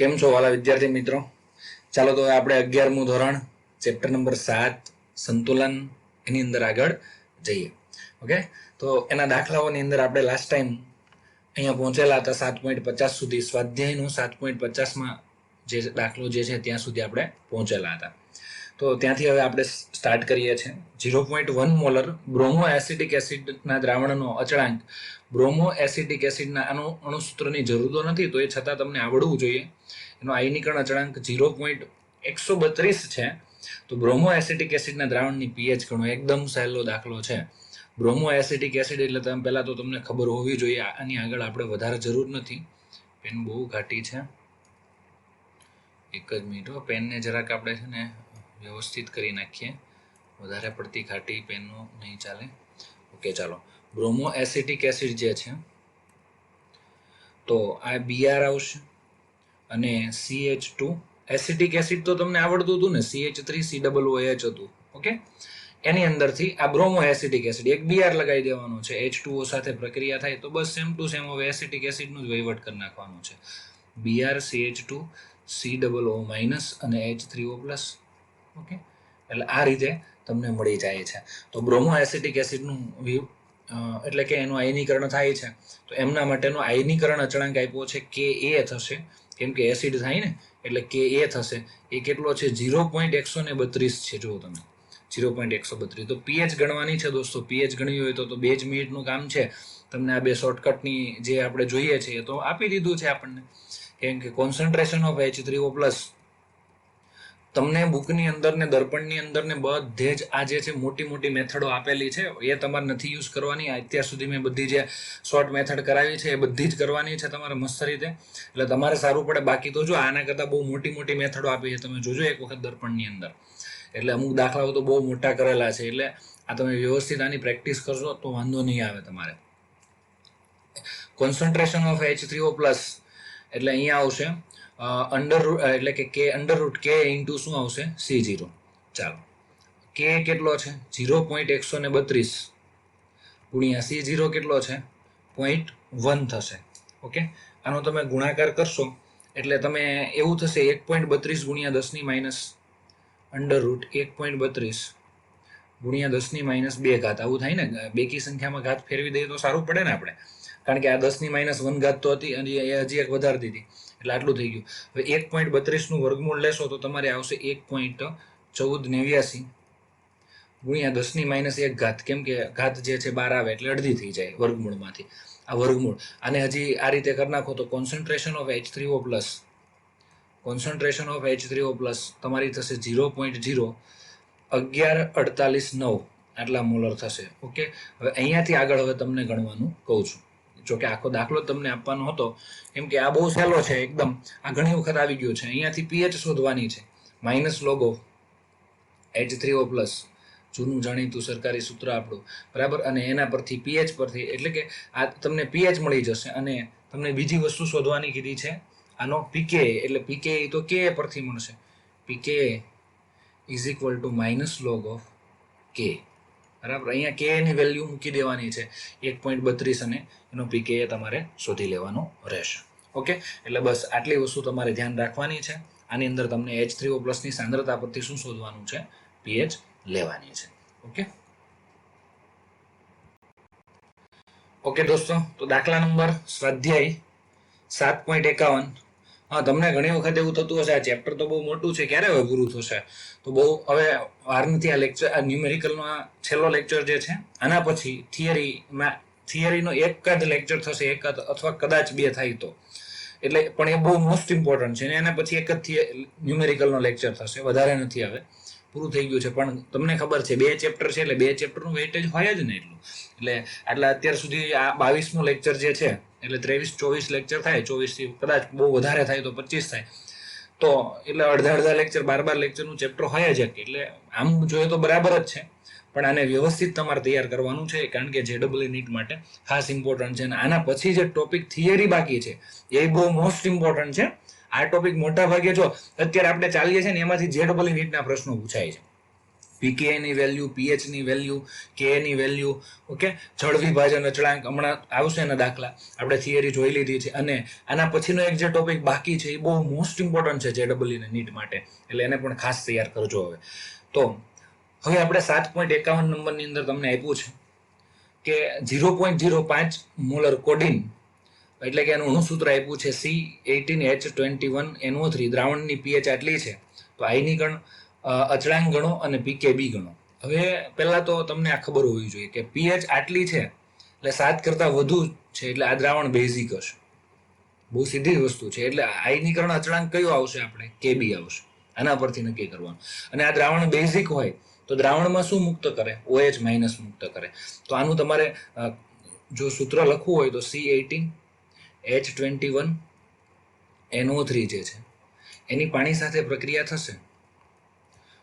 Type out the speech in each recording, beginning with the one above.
કેમ છો વાલા વિદ્યાર્થી મિત્રો? ચાલો તો આપણે 11મું ધોરણ ચેપ્ટર નંબર 7 સંતુલન એની અંદર આગળ જઈએ. ઓકે, તો એના દાખલાઓની અંદર આપણે લાસ્ટ ટાઈમ અહીંયા પહોંચેલા હતા 7.50 સુધી. સ્વાધ્યાયનો 7.50માં જે દાખલો જે છે ત્યાં સુધી આપણે પહોંચેલા હતા. તો ત્યાંથી હવે આપણે સ્ટાર્ટ કરીએ છીએ. 0.1 મોલર બ્રોમો એસિટિક એસિડના દ્રાવણનો અચળાંક બ્રોમો એસિટિક એસિડના અણુસૂત્રની જરૂર તો નથી, તો એ છતાં તમને આવડવું જોઈએ. એનો આયનીકરણ અચળાંક 0.132 છે. તો બ્રોમો એસિટિક એસિડના દ્રાવણની પીએચ ગણો. એકદમ સહેલો દાખલો છે. બ્રોમો એસિટિક એસિડ એટલે તમે પહેલા તો તમને ખબર હોવી જોઈએ. આની આગળ આપણે વધારે જરૂર નથી. પેન બહુ ઘાટી છે, એક જ મિનિટ. પેનને જરાક આપણે છે ને વ્યવસ્થિત કરી નાખીએ. વધારે પડતી ઘાટી પેનનો નહીં ચાલે. ઓકે, ચાલો. બ્રોમો એસિટિક એસિડ જે છે તો આ Br આવશે અને CH2 એસિટિક એસિડ તો તમને આવડતું હતું ને, CH3COOH હતું. ઓકે, એની અંદરથી આ બ્રોમો એસિટિક એસિડ એક Br લગાવી દેવાનો છે. H2O સાથે પ્રક્રિયા થાય તો બસ સેમ ટુ સેમ હવે એસિટિક એસિડનું જ વહીવટ કરી નાખવાનું છે. Br CH2 COO માઇનસ અને H3O પ્લસ. ઓકે, એટલે આ રીતે તમને મળી જાય છે. તો બ્રોમો એસિટિક એસિડનું એટલે કે એનું આયનીકરણ થાય છે. તો એમના માટેનો આયનીકરણ અચળાંક આપ્યો છે Ka થશે, કેમ કે એસિડ થાય ને એટલે Ka થશે. એ કેટલો છે? 0.132 છે. જુઓ તમે 0.132. તો પીએચ ગણવાની છે દોસ્તો. પીએચ ગણવી હોય તો 2 જ મિનિટનું કામ છે. તમને આ બે શોર્ટકટની જે આપણે જોઈએ છે એ તો આપી દીધું છે આપણને, કેમ કે કોન્સન્ટ્રેશન ઓફ H3O પ્લસ તમને બુકની અંદર ને દર્પણની અંદર ને બધે જ આ જે છે મોટી મોટી મેથડો આપેલી છે એ તમારે નથી યુઝ કરવાની. અત્યાર સુધી મેં બધી જે શોર્ટ મેથડ કરાવી છે એ બધી જ કરવાની છે તમારે મસ્ત રીતે, એટલે તમારે સારું પડે. બાકી તો જો આના કરતાં બહુ મોટી મોટી મેથડો આપી છે, તમે જોજો એક વખત દર્પણની અંદર. એટલે અમુક દાખલાઓ તો બહુ મોટા કરેલા છે, એટલે આ તમે વ્યવસ્થિત આની પ્રેક્ટિસ કરશો તો વાંધો નહીં આવે તમારે. કોન્સન્ટ્રેશન ઓફ H3O પ્લસ એટલે અહીંયા આવશે એટલે કે K under route K into શું આવશે? C0. ચાલો, K કેટલો છે? 0.132 ગુણ્યા C0 કેટલો છે? 0.1 થશે. ઓકે, આનો તમે ગુણાકાર કરશો એટલે તમે એવું થશે 1.32 ગુણ્યા 10 ની માઇનસ અંડર રૂટ 1.32 ગુણ્યા 10 ની માઇનસ 2 ઘાત. આવું થાય ને, બેકી સંખ્યામાં ઘાત ફેરવી દઈએ તો સારું પડે ને આપણે, કારણ કે આ 10 ની માઇનસ 1 ઘાત તો હતી અને એ હજી એક વધારી દીધી એટલે આટલું થઈ ગયું. હવે 1.32 નું વર્ગમૂળ લેશો તો તમારે આવશે 1.1489 ગુણ્યા 10 ની માઇનસ 1 ઘાત, કેમ કે ઘાત જે છે 12 આવે એટલે અડધી થઈ જાય વર્ગમૂળમાંથી. આ વર્ગમૂળ આને હજી આ રીતે કરી નાખો તો કોન્સન્ટ્રેશન ઓફ H3O પ્લસ તમારી થશે 0.01148 આટલા મોલર થશે. ઓકે, હવે અહીંયાથી આગળ હવે તમને ગણવાનું કહું છું. જો કે આખો દાખલો તમને આપવાનો હતો, કેમ કે આ બહુ સહેલો છે એકદમ. આ ઘણી વખત આવી ગયો છે. અહીંયાથી પીએચ શોધવાની છે. Minus log of H3O plus, જૂનું જાણીતું સરકારી સૂત્ર આપણું, બરાબર. અને એના પરથી પીએચ પરથી એટલે કે આ તમને પીએચ મળી જશે. અને તમને બીજી વસ્તુ શોધવાની કીધી છે, આનો પીકે. એટલે પીકે તો કે પરથી મળશે. PK is equal to minus log of K, બરાબર. અહીંયા કે ની વેલ્યુ મૂકી દેવાની છે 1.32 અને એનો પીકે તમારે શોધી લેવાનો રહેશે. ઓકે, એટલે બસ આટલી વસ્તુ તમારે ધ્યાન રાખવાની છે. આની અંદર તમને H3O પ્લસની સાંદ્રતા પરથી શું શોધવાનું છે? પીએચ લેવાની છે. ઓકે ઓકે દોસ્તો, તો દાખલા નંબર સ્વાધ્યાય 7.51. હા, તમને ઘણી વખત એવું થતું હશે આ ચેપ્ટર તો બહુ મોટું છે, ક્યારે હવે પૂરું થશે? તો બહુ હવે વાર નથી. આ લેક્ચર, આ ન્યુમેરિકલનો આ છેલ્લો લેક્ચર જે છે, આના પછી થિયરીનો એક જ લેક્ચર થશે, એક અથવા કદાચ 2 થાય તો. એટલે પણ એ બહુ મોસ્ટ ઇમ્પોર્ટન્ટ છે. ને એના પછી એક જ ન્યુમેરિકલનો લેક્ચર થશે, વધારે નથી. હવે પૂરું થઈ ગયું છે. પણ તમને ખબર છે 2 ચેપ્ટર છે એટલે 2 ચેપ્ટરનું વેઇટેજ હોય જ ને એટલું. એટલે અત્યાર સુધી આ 22મું લેક્ચર જે છે એટલે 23-24 લેક્ચર થાય. 24 થી કદાચ બહુ વધારે થાય તો 25 થાય. તો એટલે અડધા લેક્ચર 12 લેક્ચરનું ચેપ્ટર હોય જ. એટલે આમ જોઈએ તો બરાબર જ છે, પણ આને વ્યવસ્થિત તમારે તૈયાર કરવાનું છે, કારણ કે JEE નીટ માટે ખાસ ઇમ્પોર્ટન્ટ છે. અને આના પછી જે ટોપિક થિયરી બાકી છે એ બહુ મોસ્ટ ઇમ્પોર્ટન્ટ છે. આ ટોપિક મોટા ભાગે જો અત્યારે આપણે ચાલીએ છીએ ને એમાંથી JEE નીટના પ્રશ્નો પૂછાય છે. પીકે ની વેલ્યુ, પીએચ ની વેલ્યુ, કે ની વેલ્યુ, ઓકે, જળ વિભાજન અચળાંક હમણાં આવશે એના દાખલા, આપણે થિયરી જોઈ લીધી છે. અને આના પછીનો એક જે ટોપિક બાકી છે એ બહુ મોસ્ટ ઇમ્પોર્ટન્ટ છે JEE ને નીટ માટે, એટલે એને પણ ખાસ તૈયાર કરજો. હવે હવે આપણે 7.51 નંબરની અંદર તમને આપ્યું છે કે 0.05 મોલર કોડિન, એટલે કે એનું અણુસૂત્ર આપ્યું છે C18H21NO3. દ્રાવણની પીએચ આટલી છે તો આઈની ગણ, અચળાંક ગણો અને પીકેબી ગણો. હવે પહેલા તો તમને આ ખબર હોવી જોઈએ કે પીએચ આટલી છે એટલે 7 કરતાં વધુ છે એટલે આ દ્રાવણ બેઝિક હશે. બહુ સીધી વસ્તુ છે. એટલે આઈની ગણ અચળાંક કયો આવશે? આપણે કેબી આવશે. આના પરથી નક્કી કરવાનું. અને આ દ્રાવણ બેઝિક હોય તો દ્રાવણમાં શું મુક્ત કરે? OH માઇનસ મુક્ત કરે. તો આનું તમારે જો સૂત્ર લખવું હોય તો C18H21NO3 જે છે એની પાણી સાથે પ્રક્રિયા થશે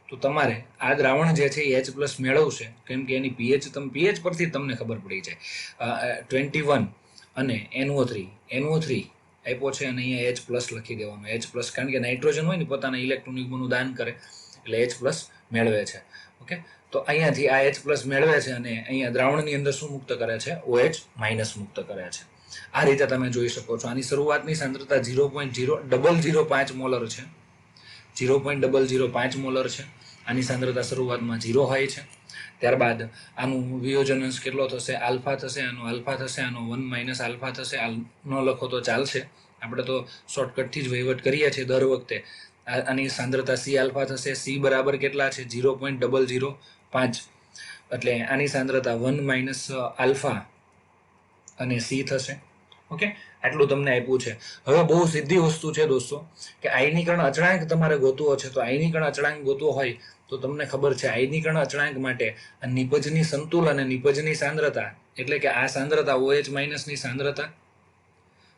તો તમારે આ દ્રાવણ જે છે એ H+ મેળવશે, કેમ કે એની પીએચ પરથી તમને ખબર પડી જાય. 21 અને NO3 આપ્યો છે અને અહીંયા H+ લખી દેવાનો. H+, કારણ કે નાઇટ્રોજન હોય ને પોતાના ઇલેક્ટ્રોન યુગ્મનું દાન કરે એટલે H+ મેળવે છે. ઓકે, તો અહીંયાથી આ H+ મેળવે છે અને અહીંયા દ્રાવણની અંદર શું મુક્ત કરે છે? OH- મુક્ત કરે છે. આ રીતે તમે જોઈ શકો છો. આની શરૂઆતની સાંદ્રતા 0.005 મોલર છે. 0.005 મોલર છે. આની સાંદ્રતા શરૂઆતમાં 0 હોય છે. ત્યારબાદ આનું વિયોજન અંશ કેટલો થશે? આલ્ફા થશે. આનો આલ્ફા થશે, આનો 1 - આલ્ફા થશે. ન લખો તો ચાલશે, આપણે તો શોર્ટકટથી જ વહીવટ કરીએ છીએ દર વખતે. આની સાંદ્રતા C આલ્ફા થશે. C બરાબર કેટલા છે? 0.005. એટલે આની સાંદ્રતા 1 - આલ્ફા અને C થશે. ઓકે, આટલું તમને આપ્યું છે. હવે બહુ સીધી વસ્તુ છે દોસ્તો કે આયનીકરણ અચળાંક તમારે ગોતવો છે. તો આયનીકરણ અચળાંક ગોતવો હોય તો તમને ખબર છે આયનીકરણ અચળાંક માટે નિપજની સંતુલન અને નિપજની સાંદ્રતા, એટલે કે આ સાંદ્રતા OH- ની સાંદ્રતા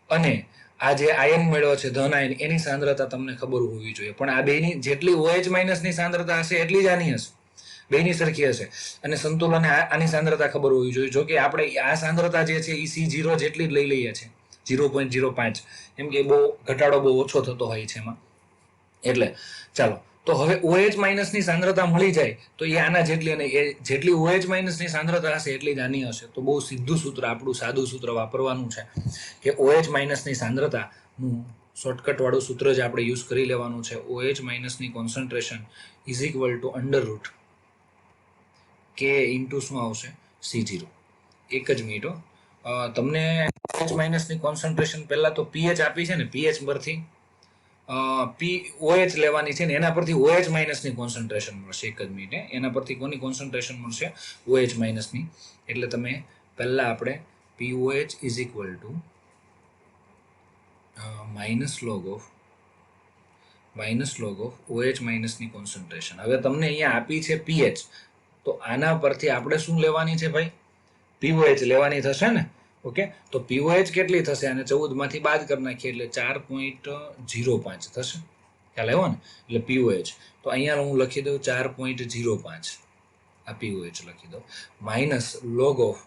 અને આ જે આયન મળ્યો છે ધન આયન એની સાંદ્રતા તમને ખબર હોવી જોઈએ. પણ આ બેની જેટલી OH- ની સાંદ્રતા હશે એટલી જ આની હશે, બેની સરખી હશે. અને સંતુલન આની સાંદ્રતા ખબર હોવી જોઈએ. જો કે આપણે આ સાંદ્રતા જે છે એ C0 જેટલી જ લઈ લઈએ છીએ, 0.05, કેમ કે બહુ ઘટાડો બહુ ઓછો થતો હોય છે એમાં. એટલે ચાલો, તો હવે OH- ની સાંદ્રતા મળી જાય તો એ આના જેટલી, અને એ જેટલી OH- ની સાંદ્રતા હશે એટલી જ આની હશે. તો બહુ સીધું સૂત્ર, આપણું સાદું સૂત્ર વાપરવાનું છે કે OH- ની સાંદ્રતાનું શોર્ટકટ વાળું સૂત્ર જ આપણે યુઝ કરી લેવાનું છે. OH- ની concentration is equal two under root K into શું આવશે? C0. એક જ મિનિટ, તમને OH- ની કોન્સન્ટ્રેશન પહેલા તો પીએચ આપી છે ને, પીએચ પરથી OH લેવાની છે ને એના પરથી OH- ની કોન્સન્ટ્રેશન મળશે. એક જ મિનિટ, એના પરથી કોની કોન્સન્ટ્રેશન મળશે? OH- ની. એટલે તમે પહેલા આપણે POH is equal to minus log of OH- ની કોન્સન્ટ્રેશન. હવે તમને અહીંયા આપી છે પીએચ, તો આના પરથી આપણે શું લેવાની છે ભાઈ? POH લેવાની થશે ને. ઓકે, તો POH કેટલી થશે? અને 14 માંથી બાદ કરી નાખીએ એટલે 4.05 થશે. ખ્યાલ આવ્યો ને? એટલે POH તો અહીંયા હું લખી દઉં 4.05, આ POH લખી દઉં, માઇનસ લોગ ઓફ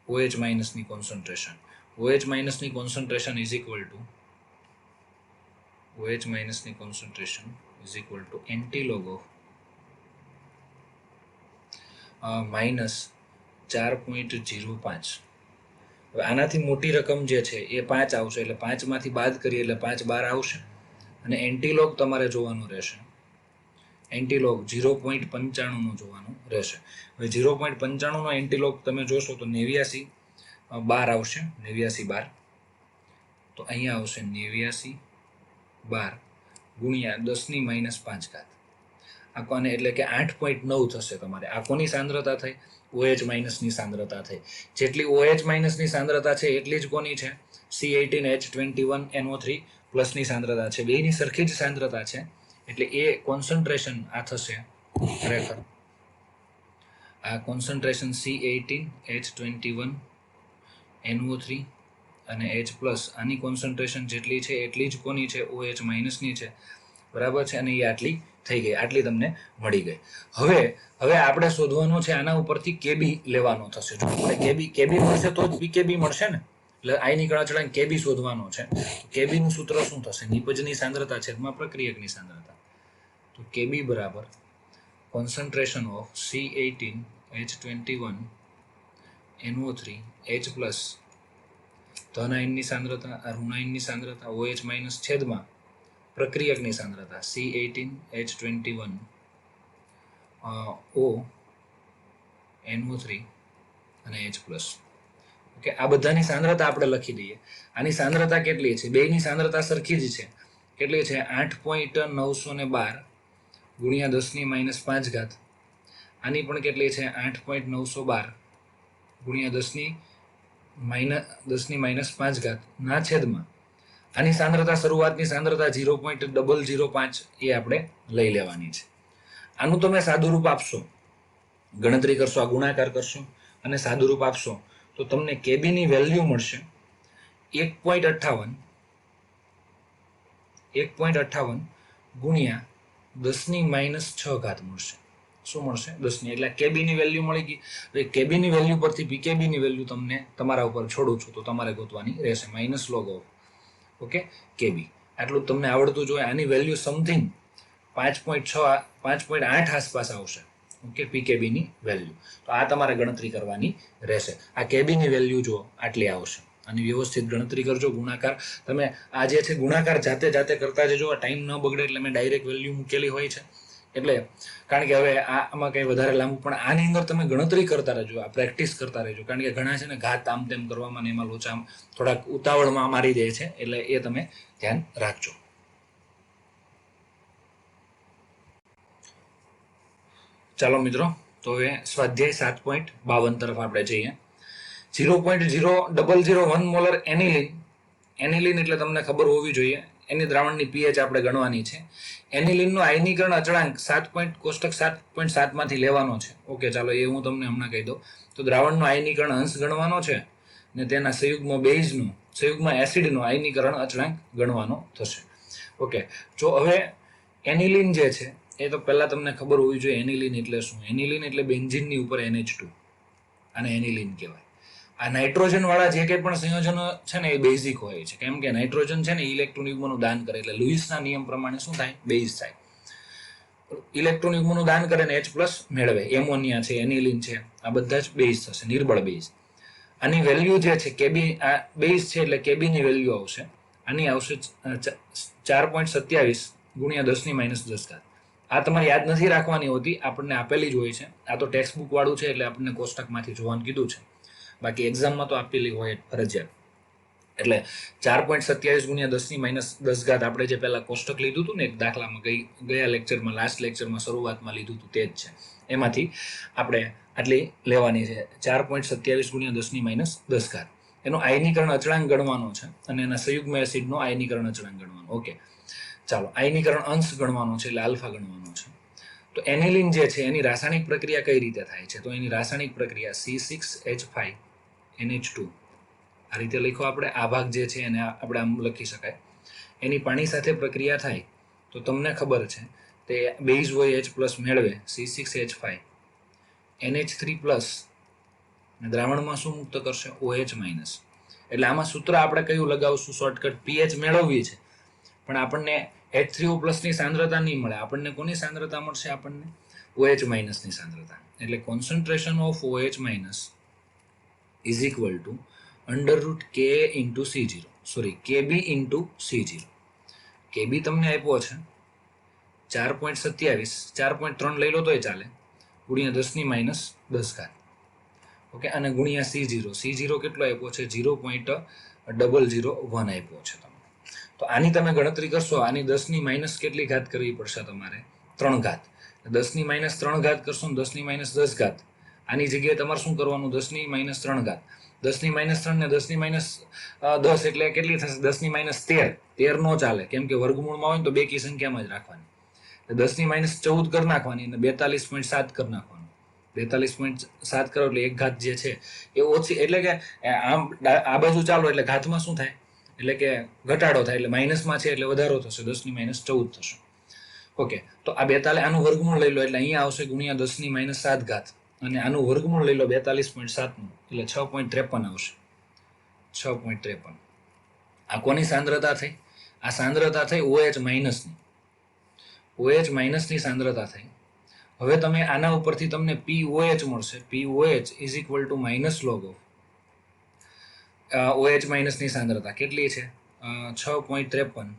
OH- ની કોન્સન્ટ્રેશન. OH- ની concentration is equal two OH- ની concentration is equal two anti log of -4.05. હવે આનાથી મોટી રકમ જે છે એ 5 આવશે, એટલે 5 માંથી બાદ કરીએ એટલે 5 બહાર આવશે. અને એન્ટીલોગ તમારે જોવાનું રહેશે. એન્ટીલોગ 0.95 નું જોવાનું રહેશે. હવે 0.95 નો એન્ટીલોગ તમે જોશો તો 89 12 આવશે. 89 12, તો અહીંયા આવશે 89 12 ગુણ્યા 10⁻5. આ કોને, એટલે કે 8.9 થશે તમારે. આ કોની સાંદ્રતા થઈ? OH- ની સાંદ્રતા થઈ. જેટલી OH- ની સાંદ્રતા છે એટલી જ કોની છે? C18H21NO3 પ્લસની સાંદ્રતા છે. બેની સરખી જ સાંદ્રતા છે એટલે એ કોન્સન્ટ્રેશન આ થશે. ખરેખર આ કોન્સન્ટ્રેશન C18H21NO3 અને H+, આની કોન્સન્ટ્રેશન જેટલી છે એટલી જ કોની છે? OH- ની છે. બરાબર છે? અને એ આટલી થઈ ગઈ, આટલી તમને મળી ગઈ. હવે આપણે શોધવાનું છે આના ઉપરથી કેબી લેવાનો થશે. જો આપણે કેબી મળશે તો જ પીકેબી મળશે ને. એટલે આયનીકરણ અચળાંક કેબી શોધવાનો છે. કેબીનું સૂત્ર શું થશે? નિપજની સાંદ્રતા છેદમાં પ્રક્રિયકની સાંદ્રતા. તો કેબી બરાબર concentration of C18H21 NO3 H plus ધન આયનની સાંદ્રતા ઋણ આયનની સાંદ્રતા OH માઇનસ છેદમાં પ્રક્રિયકની સાંદ્રતા C18H21 O NO3 અને H પ્લસ. ઓકે, આ બધાની સાંદ્રતા આપણે લખી દઈએ. આની સાંદ્રતા કેટલી છે? બેની સાંદ્રતા સરખી જ છે. કેટલી છે? 8.912 ગુણ્યા 10⁻5. આની પણ કેટલી છે? 8.912 ગુણ્યા 10⁻5 ના છેદમાં આની સાંદ્રતા શરૂઆતની સાંદ્રતા 0.005 એ આપણે લઈ લેવાની છે. આનું તમે સાદુરૂપ આપશો, ગણતરી કરશો, આ ગુણાકાર કરશો અને સાદુરૂપ આપશો તો તમને કેબીની વેલ્યુ મળશે 1.58 ગુણ્યા 10⁻6 મળશે. શું મળશે? 10 એટલે કેબીની વેલ્યુ મળી ગઈ. તો કેબીની વેલ્યુ પરથી પીકેબીની વેલ્યુ તમને તમારા ઉપર છોડું છું તો તમારે ગોતવાની રહેશે માઇનસ લોગ ઓફ ઓકે કેબી. આટલું તમને આવડતું જોઈએ. આની વેલ્યુ સમથિંગ 5.8 આસપાસ આવશે. ઓકે, પીકેબીની વેલ્યુ. તો આ તમારે ગણતરી કરવાની રહેશે. આ કેબીની વેલ્યુ જો આટલી આવશે. આની વ્યવસ્થિત ગણતરી કરજો. ગુણાકાર તમે આ જે છે ગુણાકાર જાતે કરતા જજો. ટાઈમ ન બગડે એટલે મેં ડાયરેક્ટ વેલ્યુ મૂકેલી હોય છે. એટલે કારણ કે હવે આમાં કંઈ વધારે લાંબુ, પણ આની અંદર તમે ગણતરી કરતા રહેજો, આ પ્રેક્ટિસ કરતા રહેજો. કારણ કે ઘણા છે ને ઘાત આમ તેમ કરવામાં ને એમાં લોચા થોડાક ઉતાવળમાં મારી દે છે. એટલે એ તમે ધ્યાન રાખજો. ચાલો મિત્રો, તો હવે સ્વાધ્યાય 7.52 તરફ આપણે જઈએ. 0.0001 મોલર એનિલિન એટલે તમને ખબર હોવી જોઈએ. એની દ્રાવણની પીએચ આપણે ગણવાની છે. એનિલિનનો આયનીકરણ અચળાંક 7.7 માંથી લેવાનો છે. ઓકે, ચાલો એ હું તમને હમણાં કહી દઉં. તો દ્રાવણનો આયનીકરણ અંશ ગણવાનો છે ને તેના સંયુગ્મ એસિડનો આયનીકરણ અચળાંક ગણવાનો થશે. ઓકે, જો હવે એનિલિન જે છે એ તો પહેલા તમને ખબર હોવી જોઈએ એનિલિન એટલે શું. એનિલિન એટલે બેન્ઝીનની ઉપર NH2, અને એનિલિન કહેવાય. આ નાઇટ્રોજન વાળા જે કંઈ પણ સંયોજનો છે ને એ બેઝિક હોય છે. કેમ કે નાઇટ્રોજન છે ને ઇલેક્ટ્રોન યુગ્મનું દાન કરે એટલે લુઈસના નિયમ પ્રમાણે શું થાય? બેઝ થાય. ઇલેક્ટ્રોન યુગ્મનું દાન કરે ને H પ્લસ મેળવે. એમોનિયા છે, એનિલિન છે, આ બધા જ બેઝ થશે, નિર્બળ બેઝ. આની વેલ્યુ જે છે કેબી, આ બેઝ છે એટલે કેબીની વેલ્યુ આવશે. આની આવશે 4.27 ગુણ્યા 10⁻10. આ તમારે યાદ નથી રાખવાની હોતી, આપણને આપેલી જ હોય છે. આ તો ટેક્સ્ટ બુક વાળું છે એટલે આપણને કોષ્ટકમાંથી જોવાનું કીધું છે. બાકી એક્ઝામમાં તો આપેલી હોય ફરજિયાત. એટલે 4.27 ગુણ્યા 10⁻10 આપણે જે પહેલા કોષ્ટક લીધું હતું ને એક દાખલામાં, ગયા લેક્ચરમાં, લાસ્ટ લેક્ચરમાં શરૂઆતમાં લીધું હતું તે જ છે. એમાંથી આપણે આટલી લેવાની છે. 4.27 ગુણ્યા 10⁻10. એનો આયનીકરણ અચળાંક ગણવાનો છે અને એના સંયુગ્મ એસિડનો આયનીકરણ અચળાંક ગણવાનો. ઓકે, ચાલો આયનીકરણ અંશ ગણવાનો છે એટલે આલ્ફા ગણવાનો છે. તો એનિલિન જે છે એની રાસાયણિક પ્રક્રિયા કઈ રીતે થાય છે? તો એની રાસાયણિક પ્રક્રિયા C6H5NH2 આ રીતે લખો આપણે. આ ભાગ જે છે એને આપણે આમ લખી શકાય. એની પાણી સાથે પ્રક્રિયા થાય તો તમને ખબર છે તે બેઝ હોય H પ્લસ મેળવે C6H5 NH3 પ્લસ અને દ્રાવણમાં શું મુક્ત કરશે? OH minus. એટલે આમાં સૂત્ર આપણે કયું લગાવશું? શોર્ટકટ પીએચ મેળવવી છે પણ આપણને H3O પ્લસની સાંદ્રતા નહીં મળે. આપણને કોની સાંદ્રતા મળશે? આપણને OH માઇનસની સાંદ્રતા. એટલે concentration of OH minus is equal to √Ka into C0, sorry KB into C0. KB તમને આપ્યો છે 4.27, 4.3 લઈ લો તોય ચાલે, ગુણ્યા 10⁻10. ઓકે, અને ગુણ્યા C0 કેટલો આપ્યો છે? 0.001 આપ્યો છે તમને. તો આની તમે ગણતરી કરશો. આની 10⁻ કેટલી ઘાત કરવી પડશે તમારે? 3 ઘાત. 10⁻3 ઘાત કરશો ને 10⁻10. આની જગ્યાએ તમારે શું કરવાનું? 10⁻3 ઘાત. 10⁻3 ને 10⁻10 એટલે કેટલી થશે? 10⁻13. 13 નો ચાલે, કેમ કે વર્ગમૂળમાં હોય ને તો બેકી સંખ્યામાં જ રાખવાની. 10�14 કરી નાખવાની અને 42.7 કરી નાખવાનું. 42.7 કરો એટલે 1 ઘાત જે છે એ ઓછી, એટલે કે આમ આ બાજુ ચાલો એટલે ઘાતમાં શું થાય? એટલે કે ઘટાડો થાય, એટલે માઇનસમાં છે એટલે વધારો થશે, 10⁻14 થશે. ઓકે, તો આ 42, આનું વર્ગમૂળ લઈ લો એટલે અહીંયા આવશે ગુણ્યા 10⁻7 અને આનું વર્ગમૂળ લઈ લો 42.7 નું એટલે 6.53 આવશે. 6.53. આ કોની સાંદ્રતા થઈ? આ સાંદ્રતા થઈ OH માઇનસની. OH માઇનસની સાંદ્રતા થઈ હવે તમે આના ઉપરથી તમને POH મળશે. POH is equal to minus log of OH માઇનસની સાંદ્રતા કેટલી છે 6.53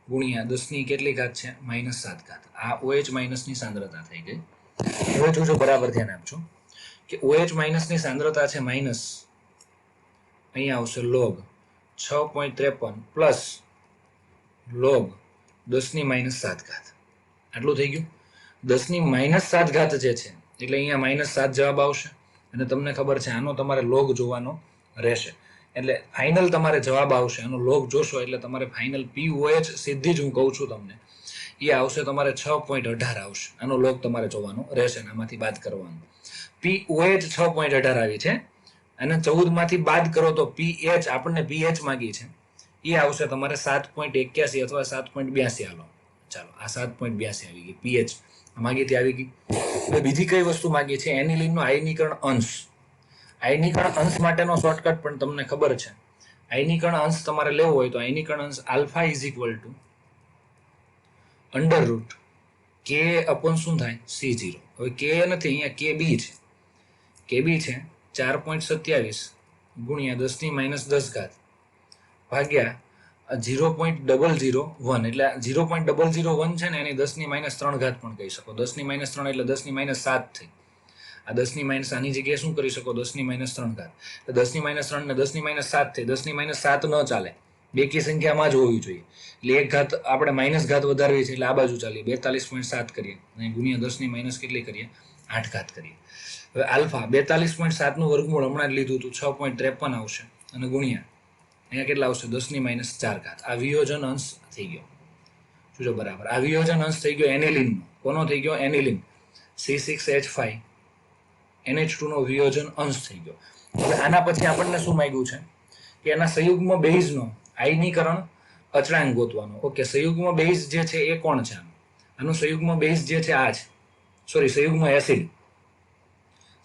ગુણ્યા 10 કેટલી ઘાત છે -7 ઘાત. આ OH માઇનસની સાંદ્રતા થઈ ગઈ. હવે જોજો બરાબર ધ્યાન આપજો કે OH માઇનસની સાંદ્રતા છે માઇનસ, અહીંયા આવશે લોગ 6.53 પ્લસ લોગ 10⁻7 ઘાત. આટલું થઈ ગયું. 10⁻7 ઘાત જે છે એટલે અહીંયા -7 જવાબ આવશે. અને તમને ખબર છે આનો તમારે લોગ જોવાનો રહેશે. એટલે ફાઇનલ તમારે જવાબ આવશે આનો લોગ જોશો એટલે તમારે ફાઇનલ POH સીધી જ હું કહું છું તમને એ આવશે તમારે 6.18 આવશે. આનો લોગ તમારે જોવાનો રહેશે આમાંથી બાદ કરવાનો. POH 6.18 આવી છે અને 14 માંથી બાદ કરો તો PH આપણને PH માંગી છે એ આવશે તમારે 7.81 અથવા 7.82. હાલો ચાલો આ 7.82 આવી ગઈ. PH માગીથી આવી ગઈ. હવે બીજી કઈ વસ્તુ માગી છે એનિલિનનો આયનીકરણ અંશ. આયનીકરણ અંશ માટેનો શોર્ટકટ પણ તમને ખબર છે. આયનીકરણ અંશ તમારે લેવો હોય તો આયનીકરણ અંશ alpha is equal to under route કે અપોન શું થાય C0. હવે કે નથી અહીંયા KB છે. KB છે 4.27 ગુણ્યા 10⁻10 ઘાત ભાગ્યા 0.001 એટલે 0.001 છે ને એની 10⁻3 ઘાત પણ કહી શકો. 10⁻3 એટલે 10⁻7 થઈ. આ 10⁻, આની જગ્યાએ શું કરી શકો 10⁻3 ઘાત. 10⁻3 ને 10⁻7 થઈ. 10⁻7 ન ચાલે, બેકી સંખ્યામાં જ હોવી જોઈએ. એટલે એક ઘાત આપણે માઇનસ ઘાત વધારવી છે એટલે આ બાજુ ચાલીએ 42.7 કરીએ અને ગુણ્યા 10⁻- કેટલી કરીએ 8 ઘાત કરીએ. હવે આલ્ફા 42.7 નું વર્ગમૂળ હમણાં જ લીધું હતું 6.53 આવશે અને ગુણ્યા અહીંયા કેટલા આવશે 10⁻4 ઘાત. આ વિયોજન અંશ થઈ ગયો. જોજો બરાબર આ વિયોજન અંશ થઈ ગયો એનિલિનનો. કોનો થઈ ગયો એનિલિન C6H5 NH2 નો વિયોજન અંશ થઈ ગયો. હવે આના પછી આપણને શું માંગ્યું છે કે એના સંયુગ્મ બેઝનો આયનીકરણ અચળાંક ગોતવાનો. ઓકે, સંયુગ્મ બેઝ જે છે એ કોણ છે આનું સંયુગ્મ બેઝ જે છે આ છે, સોરી સંયુગ્મ એસિડ.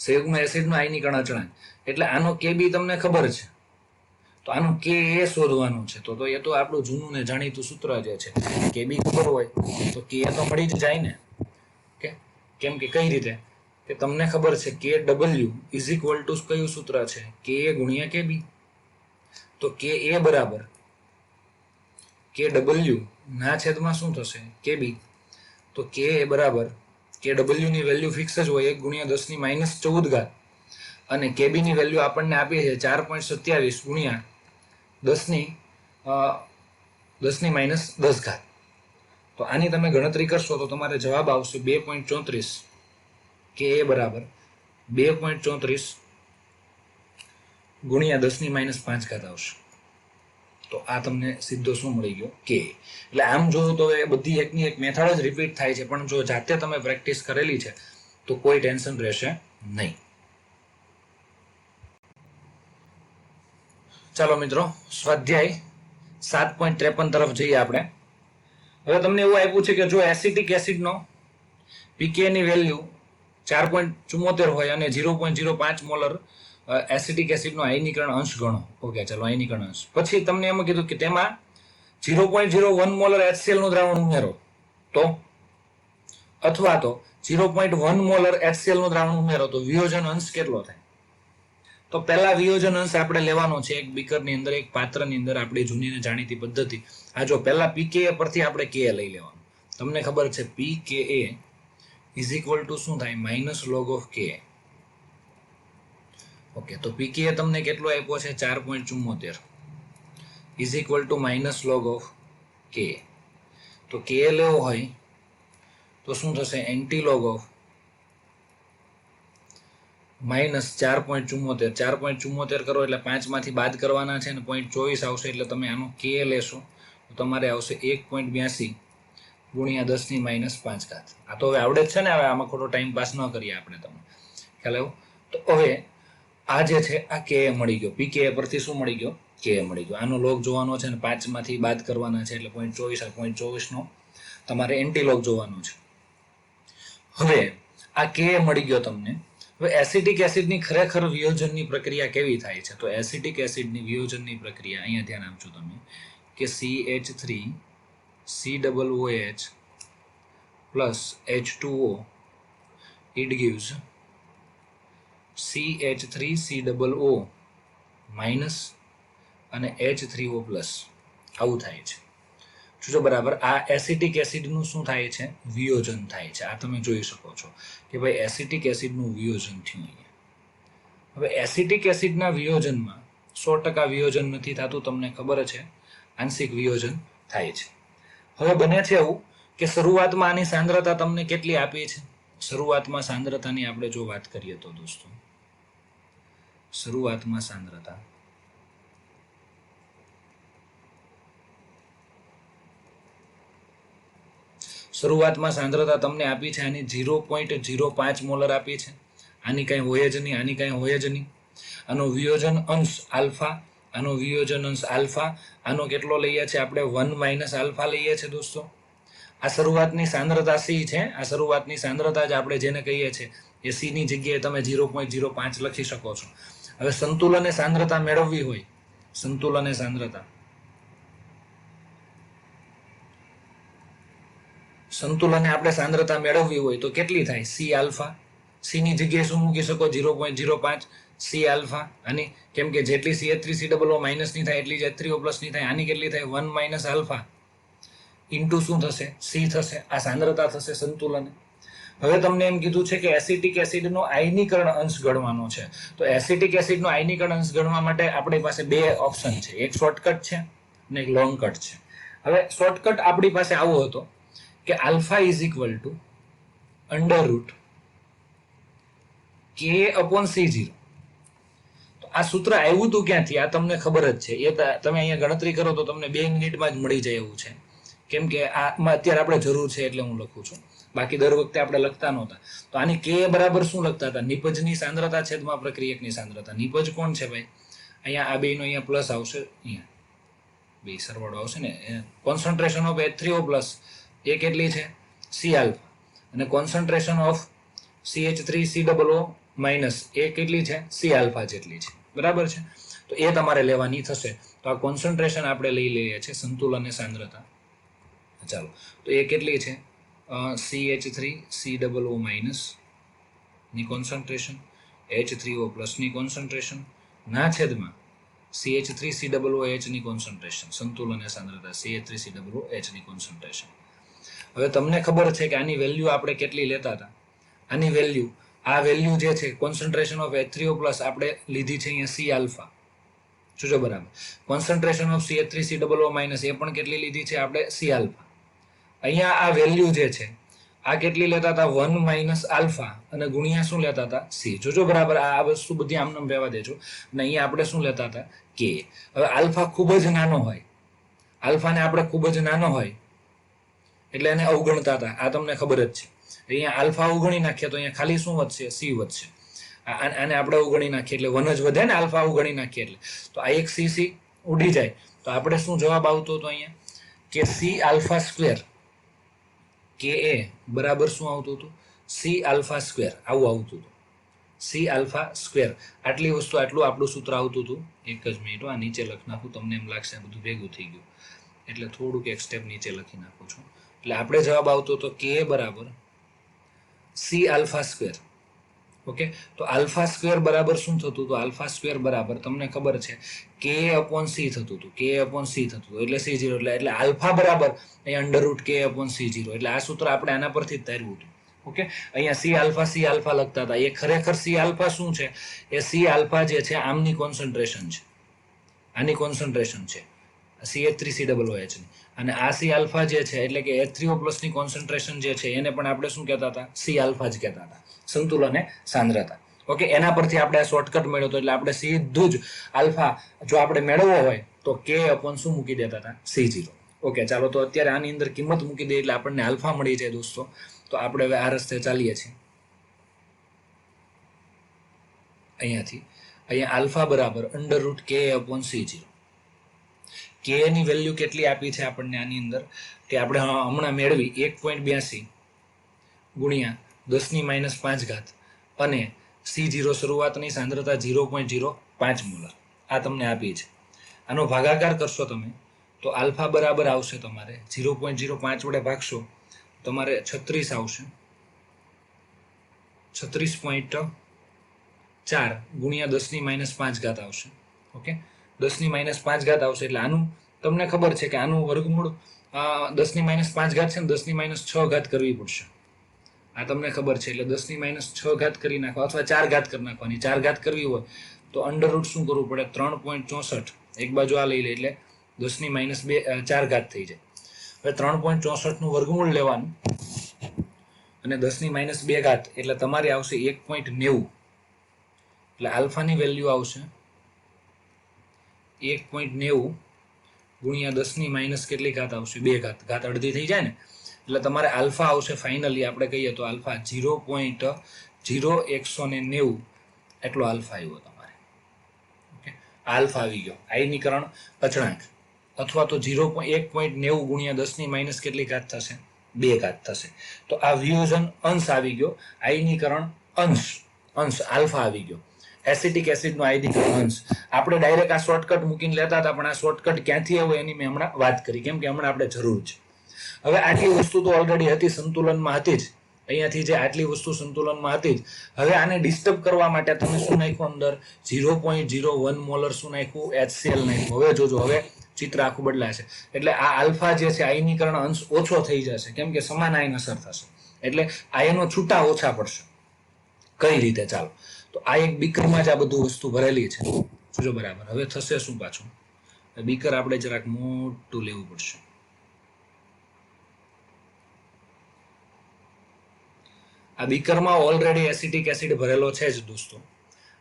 સંયુગ્મ એસિડનો આયનીકરણ અચળાંક એટલે આનો KB તમને ખબર છે તો આનું Ka શોધવાનું છે. તો એ તો આપણું જૂનું ને જાણીતું સૂત્ર જે છે. KB ખબર હોય તો Ka તો મળી જ જાય ને. ઓકે, કેમ કે કઈ રીતે કે તમને ખબર છે KW ઇઝ ઇક્વલ ટુ કયું સૂત્ર છે Ka ગુણ્યા KB. તો Ka બરાબર KW ના છેદમાં શું થશે KB. તો Ka બરાબર KW ની વેલ્યુ ફિક્સ જ હોય 1 ગુણ્યા 10⁻14 ઘાત અને KB ની વેલ્યુ આપણને આપી છે 4.27 ગુણ્યા 10⁻10 ઘાત. તો આની તમે ગણતરી કરશો તો તમારે જવાબ આવશે 2.34. Ka બરાબર 2.34 ગુણ્યા 10⁻5 ઘાત આવશે. તો આ તમને સીધો શું મળી ગયો Ka. એટલે આમ જોયું તો એ બધી એકની એક મેથડ જ રિપીટ થાય છે પણ જો જાતે તમે પ્રેક્ટિસ કરેલી છે તો કોઈ ટેન્શન રહેશે નહીં. ચાલો મિત્રો સ્વાધ્યાય 7.53 તરફ જઈએ આપણે. હવે તમને એવું આપ્યું છે કે જો એસિટિક એસિડનો pK ની વેલ્યુ 4.74 હોય અને 0.05 મોલર એસિટિક એસિડનો આયનીકરણ અંશ ગણો. ઓકે ચાલો આયનીકરણ અંશ. પછી તમને એમ કીધું કે તેમાં 0.01 મોલર HCl નું દ્રાવણ ઉમેરો તો અથવા તો 0.1 મોલર HCl નું દ્રાવણ ઉમેરો તો વિયોજન અંશ કેટલો થાય. તો પહેલા વિયોજન અંશ આપણે લેવાનો છે એક બીકરની અંદર, એક પાત્રની અંદર, આપણી જૂની ને જાણીતી પદ્ધતિ. આ જો પહેલા pKa પરથી આપણે Ka લઈ લેવાનું. તમને ખબર છે pKa ઇઝ ઇક્વલ ટુ શું થાય minus log of Ka. Okay, તો pKa તમને કેટલો આપ્યો છે 4.74 is equal to minus log of Ka. તો Ka લેવો હોય તો શું થશે એન્ટી લોગ ઓફ માઇનસ 4.74. 4.74 કરો એટલે 5 માંથી બાદ કરવાના છે અને 0.24 આવશે એટલે તમે આનો Ka લેશો તો તમારે આવશે 1.82 ગુણ્યા 10⁻5 ઘાત. આ તો હવે આવડે જ છે ને, હવે આમાં ખોટો ટાઈમ પાસ ન કરીએ આપણે. તમને ખ્યાલ આવ્યો. તો હવે આ જે છે આ Ka મળી ગયો. pKa પરથી શું મળી ગયો Ka મળી ગયો. આનો લોગ જોવાનો છે અને 5 માંથી બાદ કરવાના છે એટલે 0.24. આ 0.24 નો તમારે એન્ટી લોગ જોવાનો છે. હવે આ Ka મળી ગયો તમને. હવે એસિટિક એસિડની ખરેખર વિયોજનની પ્રક્રિયા કેવી થાય છે તો એસિટિક એસિડની વિયોજનની પ્રક્રિયા અહીંયા ધ્યાન આપજો તમે કે CH3 COOH plus H2O it gives CH3COO minus અને H3O પ્લસ આવું થાય છે. જો બરાબર આ એસિટિક એસિડનું શું થાય છે? વિયોજન થાય છે. આ તમે જોઈ શકો છો કે ભાઈ એસિટિક એસિડનું વિયોજન થયું અહીંયા. હવે એસિટિક એસિડના વિયોજનમાં 100% વિયોજન નથી થતું, તમને ખબર છે, આંશિક વિયોજન થાય છે. હવે બને છે એવું કે શરૂઆતમાં આની સાંદ્રતા તમને કેટલી આપી છે? શરૂઆતમાં સાંદ્રતાની આપણે જો વાત કરીએ તો દોસ્તો, શરૂઆતમાં સાંદ્રતા તમને આપી છે આની 0.05 મોલર આપી છે. આની કઈ હોય જ નહીં, આની કઈ હોય જ નહીં. આનો વિયોજન અંશ આલ્ફા, આનો વિયોજન અંશ આલ્ફા, આનો કેટલો લઈએ છીએ આપણે? 1 - આલ્ફા લઈએ છીએ દોસ્તો. આ શરૂઆતની સાંદ્રતા સી છે. આ શરૂઆતની સાંદ્રતા જ આપણે જેને કહીએ છીએ એ સી ની જગ્યાએ તમે 0.05 લખી શકો છો. હવે સંતુલન સાંદ્રતા મેળવવી હોય, સંતુલન સાંદ્રતા આપણે સાંદ્રતા મેળવવી હોય તો કેટલી થાય? C alpha. સી ની જગ્યાએ શું મૂકી શકો? 0.05 સી આલ્ફા. આની કેમ કે જેટલી CH3COO માઇનસ ની થાય એટલી જ H3O પ્લસ ની થાય. આની કેટલી થાય? 1 - આલ્ફા ઇન્ટુ શું થશે? સી થશે. આ સાંદ્રતા થશે સંતુલન. હવે તમને એમ કીધું છે કે એસિટિક એસિડનો આયનીકરણ અંશ ગણવાનો છે. તો એસિટિક એસિડનો આયનીકરણ અંશ ગણવા માટે આપણી પાસે બે ઓપ્શન છે, એક શોર્ટકટ છે અને એક લોંગ કટ છે. હવે શોર્ટકટ આપણી પાસે આવો હતો કે alpha is equal to under route K/C0. તો આ સૂત્ર આવ્યું હતું ક્યાંથી? આ તમને ખબર જ છે. એ તમે અહીંયા ગણતરી કરો તો તમને 2 મિનિટમાં જ મળી જાય એવું છે. કેમ કે આમાં અત્યારે આપણે જરૂર છે એટલે હું લખું છું, બાકી દર વખતે આપણે લખતા નહોતા. તો આની K બરાબર શું લખતા હતા? નિપજની સાંદ્રતા છેદમાં પ્રક્રિયકની સાંદ્રતા. નિપજ કોણ છે ભાઈ? અહીંયા આ બેનો અહીંયા પ્લસ આવશે, અહીંયા બે સરવાળો આવશે ને. કોન્સન્ટ્રેશન ઓફ H3O પ્લસ એ કેટલી છે? C alpha. અને કોન્સન્ટ્રેશન ઓફ CH3COO માઇનસ એ કેટલી છે? સી આલ્ફા જેટલી છે. બરાબર છે? તો એ તમારે લેવાની થશે. તો આ કોન્સન્ટ્રેશન આપણે લઈ લઈએ છીએ સંતુલન સાંદ્રતા. ચાલો, તો એ કેટલી છે? CH3COO માઇનસ ની કોન્સન્ટ્રેશન, H3O પ્લસ ની કોન્સન્ટ્રેશન ના છેદમાં CH3COOH ની કોન્સન્ટ્રેશન, સંતુલન સાંદ્રતા CH3COOH ની કોન્સન્ટ્રેશન. હવે તમને ખબર છે કે આની વેલ્યુ આપણે કેટલી લેતા હતા? આની વેલ્યુ, આ વેલ્યુ જે છે કોન્સન્ટ્રેશન ઓફ H3O પ્લસ આપણે લીધી છે અહીંયા સી આલ્ફા. જોજો બરાબર. કોન્સન્ટ્રેશન ઓફ CH3COO માઇનસ એ પણ કેટલી લીધી છે આપણે? C alpha. અહીંયા આ વેલ્યુ જે છે આ કેટલી લેતા હતા? 1 - આલ્ફા અને ગુણ્યા શું લેતા હતા? સી. જોજો બરાબર, આ વસ્તુ બધી આમનામ રહેવા દેજો. અને અહીંયા આપણે શું લેતા હતા? કે. હવે આલ્ફા ખૂબ જ નાનો હોય, આલ્ફાને આપણે ખૂબ જ નાનો હોય એટલે એને અવગણતા હતા. આ તમને ખબર જ છે. અહીંયા આલ્ફા અવગણી નાખીએ તો અહીંયા ખાલી શું વધશે? સી વધશે. આને આપણે અવગણી નાખીએ એટલે 1 જ વધે ને, આલ્ફા અવગણી નાખીએ એટલે. તો આ એક સી ઉડી જાય તો આપણે શું જવાબ આવતો હતો અહીંયા? કે સી આલ્ફા સ્ક્વેર કે એ બરાબર શું આવતું હતું? C alpha square. આવું આવતું હતું, સી આલ્ફા સ્ક્વેર. આટલી વસ્તુ, આટલું આપણું સૂત્ર આવતું હતું. એક જ મિનિટ, આ નીચે લખી નાખું, તમને એમ લાગશે બધું ભેગું થઈ ગયું એટલે થોડુંક એક સ્ટેપ નીચે લખી નાખું છું. એટલે આપણે જવાબ આવતો હતો કે બરાબર સી આલ્ફા સ્ક્વેર. ઓકે, તો આલ્ફા સ્ક્વેર બરાબર શું થતું હતું? આલ્ફા સ્ક્વેર બરાબર તમને ખબર છે K/C થતું હતું, K/C થતું હતું એટલે C0. એટલે આલ્ફા બરાબર અહીંયા √K/C0. એટલે આ સૂત્ર આપણે આના પરથી જ તાર્યું હતું. ઓકે, અહીંયા સી આલ્ફા લખતા હતા. એ ખરેખર સી આલ્ફા શું છે? એ સી આલ્ફા જે છે આમની કોન્સન્ટ્રેશન છે, આની કોન્સન્ટ્રેશન છે CH3COOH ની. અને આ સી આલ્ફા જે છે એટલે કે H3O પ્લસ ની કોન્સન્ટ્રેશન જે છે એને પણ આપણે શું કહેતા હતા? સી આલ્ફા જ કહેતા હતા, સંતુલન સાંદ્રતા. ઓકે, એના પરથી આપણે આ શોર્ટકટ મેળવ્યો હતો. એટલે આપણે સીધું જ આલ્ફા જો આપણે મેળવવો હોય તો K/ શું મૂકી દેતા હતા? C0. ઓકે, ચાલો, તો અત્યારે આની અંદર કિંમત મૂકી દઈએ એટલે આપણને આલ્ફા મળી જાય દોસ્તો. તો આપણે હવે આ રસ્તે ચાલીએ છીએ. અહીંયા આલ્ફા બરાબર √K/C0. K ની વેલ્યુ કેટલી આપી છે આપણને આની અંદર? કે આપણે હમણાં મેળવી 1.82 ગુણ્યા 10⁻⁵ અને C0 શરૂઆતની સાંદ્રતા 0.05 મોલર. આ તમને આપી છે. આનો ભાગાકાર કરશો તમે તો આલ્ફા બરાબર આવશે તમારે 0.05 વડે ભાગશો તમારે 36 આવશે. 36.4 ગુણ્યા 10⁻5 આવશે. ઓકે, 10⁻5 આવશે એટલે આનું તમને ખબર છે કે આનું વર્ગમૂળ 10⁻5 છે ને 10⁻6 કરવી પડશે. આ તમને ખબર છે એટલે 10⁻6 કરી નાખો અથવા 4 ઘાત કરી નાખવાની. 4 ઘાત કરવી હોય તો અંડર રૂટ શું કરવું પડે? 3.64 એક બાજુ આ લઈ લે એટલે 10⁻4 થઈ જાય. હવે 3.64 નું વર્ગમૂળ લેવાનું અને 10⁻2 એટલે તમારી આવશે 1.90. એટલે આલ્ફાની વેલ્યુ આવશે 1.90 ગુણ્યા 10⁻ કેટલી ઘાત આવશે? 2 ઘાત અડધી થઈ જાય ને એટલે તમારે આલ્ફા આવશે ફાઇનલી આપણે કહીએ તો આલ્ફા 0.0190 એટલો આલ્ફા આવ્યો તમારે. ઓકે, આલ્ફા આવી ગયો. આયનીકરણ અચળાંક અથવા તો 1.90 ગુણ્યા 10⁻ કેટલી ઘાત થશે? 2 ઘાત થશે. તો આ વિયોજન અંશ આવી ગયો. આયનીકરણ અંશ આલ્ફા આવી ગયો. એસિટિક એસિડનો આયનીકરણ અંશ. આપણે ડાયરેક્ટ આ શોર્ટકટ મૂકીને લેતા હતા પણ આ શોર્ટકટ ક્યાંથી આવે એની મેં હમણાં વાત કરી, કેમ કે હમણાં આપણે જરૂર છે. હવે આટલી વસ્તુ તો ઓલરેડી હતી, સંતુલનમાં હતી જ. અહીંયાથી જે આટલી વસ્તુ સંતુલનમાં હતી જ. હવે આને ડિસ્ટર્બ કરવા માટે તમે શું નાખ્યું અંદર? 0.01 મોલર શું નાખ્યું? HCl નાખ્યું. હવે જોજો, હવે ચિત્ર આખું બદલાશે. એટલે આ આલ્ફા જે છે આયનીકરણ અંશ ઓછો થઈ જશે, કેમ કે સમાન આયન અસર થશે એટલે આયનો છૂટા ઓછા પડશે. કઈ રીતે? ચાલો, તો આ એક બીકરમાં જ આ બધું વસ્તુ ભરેલી છે. જોજો બરાબર. હવે થશે શું પાછું? બીકર આપણે જરાક મોટું લેવું પડશે. આ બીકરમાં ઓલરેડી એસિટિક એસિડ ભરેલો છે જ દોસ્તો.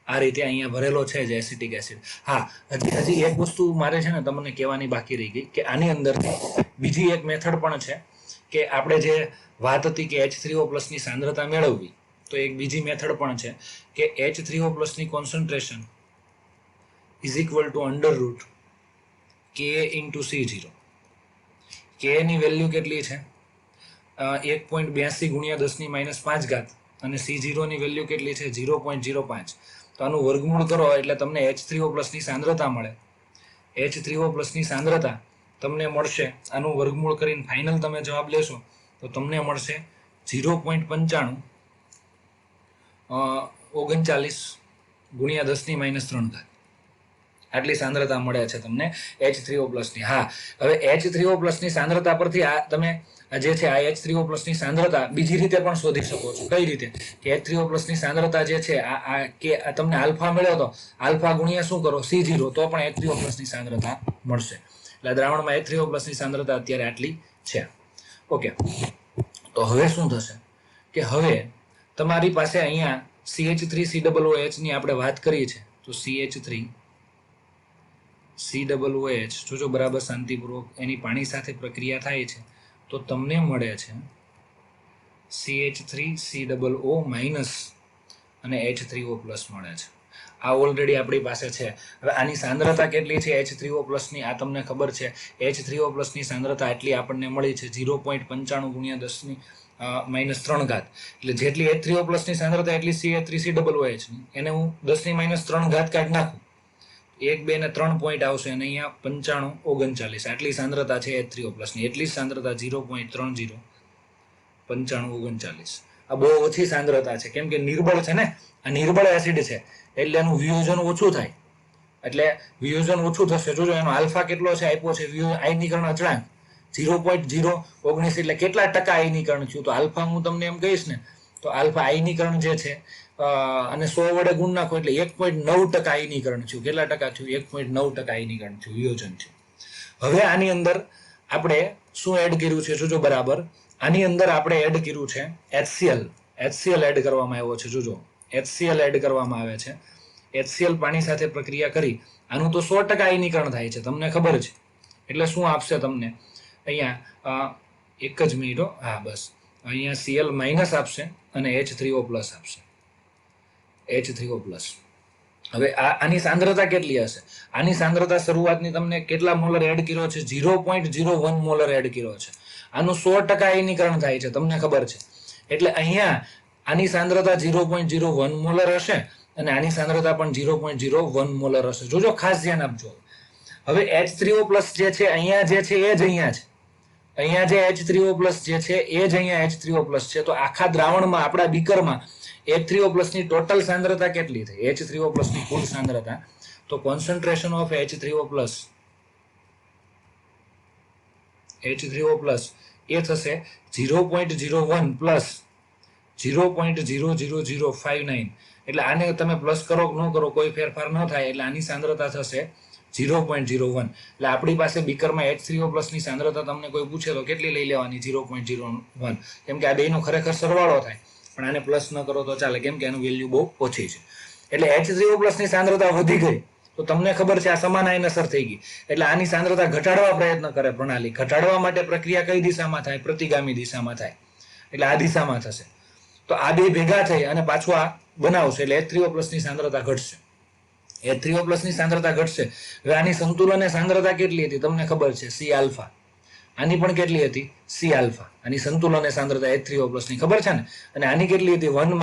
આ રીતે અહીંયા ભરેલો છે જ એસિટિક એસિડ. હા, હજી એક વસ્તુ મારે છે ને તમને કહેવાની બાકી રહી ગઈ કે આની અંદર બીજી એક મેથડ પણ છે કે આપણે જે વાત હતી કે H3O+ ની સાંદ્રતા મેળવવી, તો એક બીજી મેથડ પણ છે કે H3O+ ની concentration is equal to under route Ka into C0. Ka ની વેલ્યુ કેટલી છે? 1.82 ગુણ્યા 10⁻5 અને C0 ની વેલ્યુ કેટલી છે? 0.05. તો આનું વર્ગમૂળ કરો એટલે તમને H3O+ ની સાંદ્રતા મળે. H3O+ ની સાંદ્રતા તમને મળશે, આનું વર્ગમૂળ કરીને ફાઇનલ તમે જવાબ લેશો તો તમને મળશે 0.95 39 ગુણ્યા 10⁻3. આટલી સાંદ્રતા મળે છે તમને H3O+ ની. હા, હવે H3O+ ની સાંદ્રતા પરથી આ તમે જે છે આ H3O+ ની સાંદ્રતા બીજી રીતે પણ શોધી શકો છો. કઈ રીતે? કે H3O+ ની સાંદ્રતા જે છે આ કે તમને આલ્ફા મળ્યો તો આલ્ફા ગુણ્યા શું કરો? C0, તો પણ H3O+ ની સાંદ્રતા મળશે. એટલે દ્રાવણમાં H3O+ ની સાંદ્રતા અત્યારે આટલી છે. ઓકે, તો હવે શું થશે કે હવે તમારી પાસે અહીંયા CH3COOH ની આપણે વાત કરી છે, તો CH3COOH જોજો બરાબર શાંતિપૂર્વક એની પાણી સાથે પ્રક્રિયા થાય છે તો તમને મળે છે CH3COO- અને H3O+ મળે છે. આ ઓલરેડી આપણી પાસે છે. હવે આની સાંદ્રતા કેટલી છે H3O+ ની? આ તમને ખબર છે. H3O+ ની સાંદ્રતા એટલી આપણને મળી છે 0.95 ગુણ્યા 10⁻3. એટલે જેટલી H3O+ ની સાંદ્રતા એટલી CH3COOH ની. એને હું 10⁻3 કાઢી નાખું, 1, 2 ને 3 પોઈન્ટ આવશે અને અહીંયા 95, 39 આટલી સાંદ્રતા છે H3O+ ની. એટલી સાંદ્રતા 0.30 95, 39. આ બહુ ઓછી સાંદ્રતા છે, કેમ કે નિર્બળ છે ને, આ નિર્બળ એસિડ છે એટલે એનું વિયોજન ઓછું થાય. એટલે વિયોજન ઓછું થશે. જોજો એનો આલ્ફા કેટલો છે આપ્યો છે, આયનીકરણ અચળાંક 0.019 એટલે કેટલા ટકા આયનીકરણ થયું? તો આલ્ફા હું તમને એમ કહીશ ને તો આલ્ફા આયનીકરણ જે છે અને 100 વડે ગુણ નાખો એટલે 1.9% આયનીકરણ થયું. કેટલા ટકા થયું? 1.9% આયનીકરણ થયું, વિયોજન થયું. હવે આની અંદર આપણે શું એડ કર્યું છે? જોજો બરાબર. આની અંદર આપણે એડ કર્યું છે HCl એડ કરવામાં આવ્યો છે. જોજો HCl એડ કરવામાં આવે છે. HCl પાણી સાથે પ્રક્રિયા કરી આનું તો 100% આયનીકરણ થાય છે, તમને ખબર છે. એટલે શું આપશે તમને અહીંયા? એક જ મિનિટ. હા, બસ અહીંયા Cl- આપશે અને H3O+ આપશે. H3O+. હવે આની સાંદ્રતા કેટલી હશે? આની સાંદ્રતા શરૂઆતની તમને કેટલા મોલર એડ કર્યો છે? 0.01 મોલર એડ કર્યો છે. આનું 100% આયનીકરણ થાય છે, તમને ખબર છે. એટલે અહીંયા આની સાંદ્રતા 0.01 મોલર હશે અને આની સાંદ્રતા પણ 0.01 મોલર હશે. જોજો, ખાસ ધ્યાન આપજો. હવે H3O+ જે છે અહીંયા જે છે એ જ અહીંયા છે. અહીંયા જે H3O+ જે છે એ જ અહીંયા H3O+ છે. તો આખા દ્રાવણમાં આપણા બીકરમાં H3O+ ની ટોટલ સાંદ્રતા કેટલી થઈ? H3O+ ની કુલ સાંદ્રતા, તો કોન્સન્ટ્રેશન ઓફ H3O+ એ થશે 0.01 પ્લસ 0.00059. એટલે આને તમે પ્લસ કરો કે ન કરો કોઈ ફેરફાર ન થાય, એટલે આની સાંદ્રતા થશે 0.01. એટલે આપણી પાસે બીકરમાં H3O+ ની સાંદ્રતા તમને કોઈ પૂછે તો કેટલી લઈ લેવાની? 0.01. કેમ કે આ બેનો ખરેખર સરવાળો થાય, પણ આને પ્લસ ન કરો તો ચાલે, કેમ કે આનું વેલ્યુ બહુ ઓછી છે. એટલે H3O+ ની સાંદ્રતા વધી ગઈ તો તમને ખબર છે આ સમાન આયનસર થઈ ગઈ, એટલે આની સાંદ્રતા ઘટાડવા પ્રયત્ન કરે પ્રણાલી. ઘટાડવા માટે પ્રક્રિયા કઈ દિશામાં થાય? પ્રતિગામી દિશામાં થાય, એટલે આ દિશામાં થશે. તો આ બે ભેગા થઈ અને પાછું આ બનાવશે, એટલે H3O+ ની સાંદ્રતા ઘટશે. H3O+ ની સાંદ્રતા ઘટશે. હવે આની સંતુલન સાંદ્રતા કેટલી હતી તમને ખબર છે? C alpha. આની પણ કેટલી હતી? C alpha. આની સંતુલન સાંદ્રતા H3O+ ની ખબર છે ને? અને આની કેટલી હતી? 1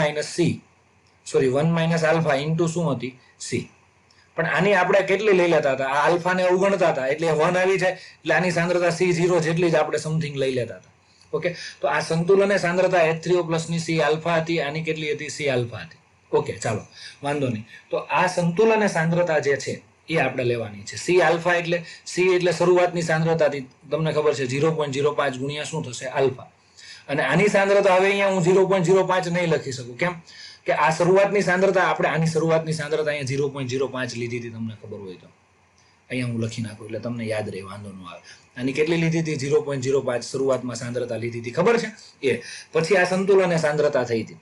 આલ્ફા ઇન્ટુ શું હતી? C. પણ આની આપણે કેટલી લઈ લેતા હતા? આ આલ્ફાને અવગણતા હતા, એટલે 1 આવી જાય, એટલે આની સાંદ્રતા C0 જેટલી જ આપણે સમથિંગ લઈ લેતા હતા. ઓકે, તો આ સંતુલન સાંદ્રતા H3O+ ની C આલ્ફા હતી. આની કેટલી હતી? C આલ્ફા હતી. ઓકે, ચાલો વાંધો નહીં. તો આ સંતુલન સાંદ્રતા જે છે એ આપણે લેવાની છે. C આલ્ફા એટલે C એટલે શરૂઆતની સાંદ્રતાથી તમને ખબર છે 0.05 ગુણ્યા શું થશે? આલ્ફા. અને આની સાંદ્રતા હવે અહીંયા હું 0.05 નહીં લખી શકું. કેમ કે આ શરૂઆતની સાંદ્રતા, આપણે આની શરૂઆતની સાંદ્રતા અહીંયા 0.05 લીધી હતી, તમને ખબર હોય તો અહીંયા હું લખી નાખું એટલે તમને યાદ રહે, વાંધો ન આવે. આની કેટલી લીધી હતી? 0.05 શરૂઆતમાં સાંદ્રતા લીધી હતી, ખબર છે એ. પછી આ સંતુલન સાંદ્રતા થઈ હતી.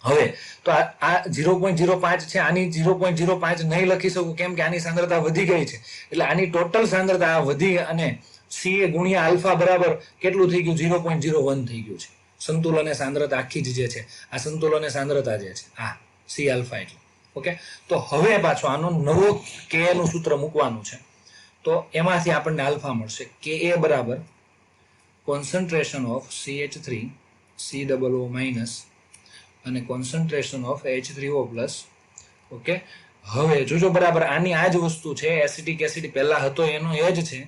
હવે તો આ 0.05 છે, આની 0.05 નહીં લખી શકું, કેમ કે આની સાંદ્રતા વધી ગઈ છે, એટલે આની ટોટલ સાંદ્રતા વધી અને C ગુણ્યા આલ્ફા બરાબર કેટલું થઈ ગયું? 0.01 થઈ ગયું છે. સંતુલન સાંદ્રતા આખી જ જે છે આ સંતુલન સાંદ્રતા જે છે આ C આલ્ફા એટલે. ઓકે, તો હવે પાછો આનો નવો Ka નું સૂત્ર મૂકવાનું છે, તો એમાંથી આપણને આલ્ફા મળશે. Ka બરાબર કોન્સન્ટ્રેશન ઓફ CH3 COO- અને કોન્સન્ટ્રેશન ઓફ H3O+. ઓકે, હવે જોજો બરાબર આની આ જ વસ્તુ છે. એસિટિક એસિડ પહેલા હતો એનો એ જ છે,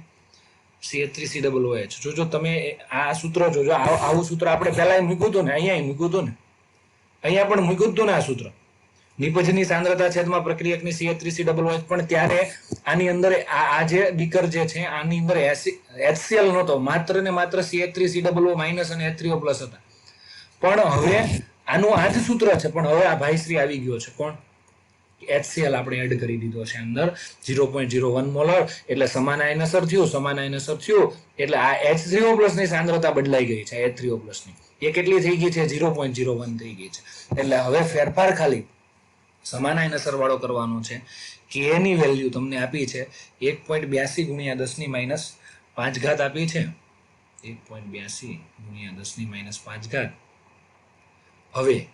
CH3COOH. જોજો તમે આ સૂત્ર જોજો, આવું સૂત્ર આપણે પહેલા મૂક્યું હતું ને, અહીંયા મૂક્યું હતું ને, અહીંયા પણ મૂક્યું હતું ને આ સૂત્ર. નિપજની સાંદ્રતા છેદમાં પ્રક્રિયકની CH3COOH. પણ ત્યારે આની અંદર આ જે બીકર જે છે આની અંદર HCl નહોતો, માત્ર ને માત્ર CH3COO- અને H3O+ હતા. પણ હવે આનું આ જ સૂત્ર છે, પણ હવે આ ભાઈશ્રી આવી ગયો છે. કોણ? HCl આપણે એડ કરી દીધો છે અંદર 0.01 મોલર, એટલે સમાન આયનસર થયું, એટલે આ H3O+ ની સાંદ્રતા બદલાઈ ગઈ છે. H3O+ ની એ કેટલી થઈ ગઈ છે? 0.01 થઈ ગઈ છે. એટલે હવે ફેરફાર ખાલી સમાન આયનસર વાળો કરવાનો છે. K ની વેલ્યુ તમને આપી છે 1.82 ગુણ્યા 10⁻5 આપી છે, 1.82 ગુણ્યા 10⁻5. હવે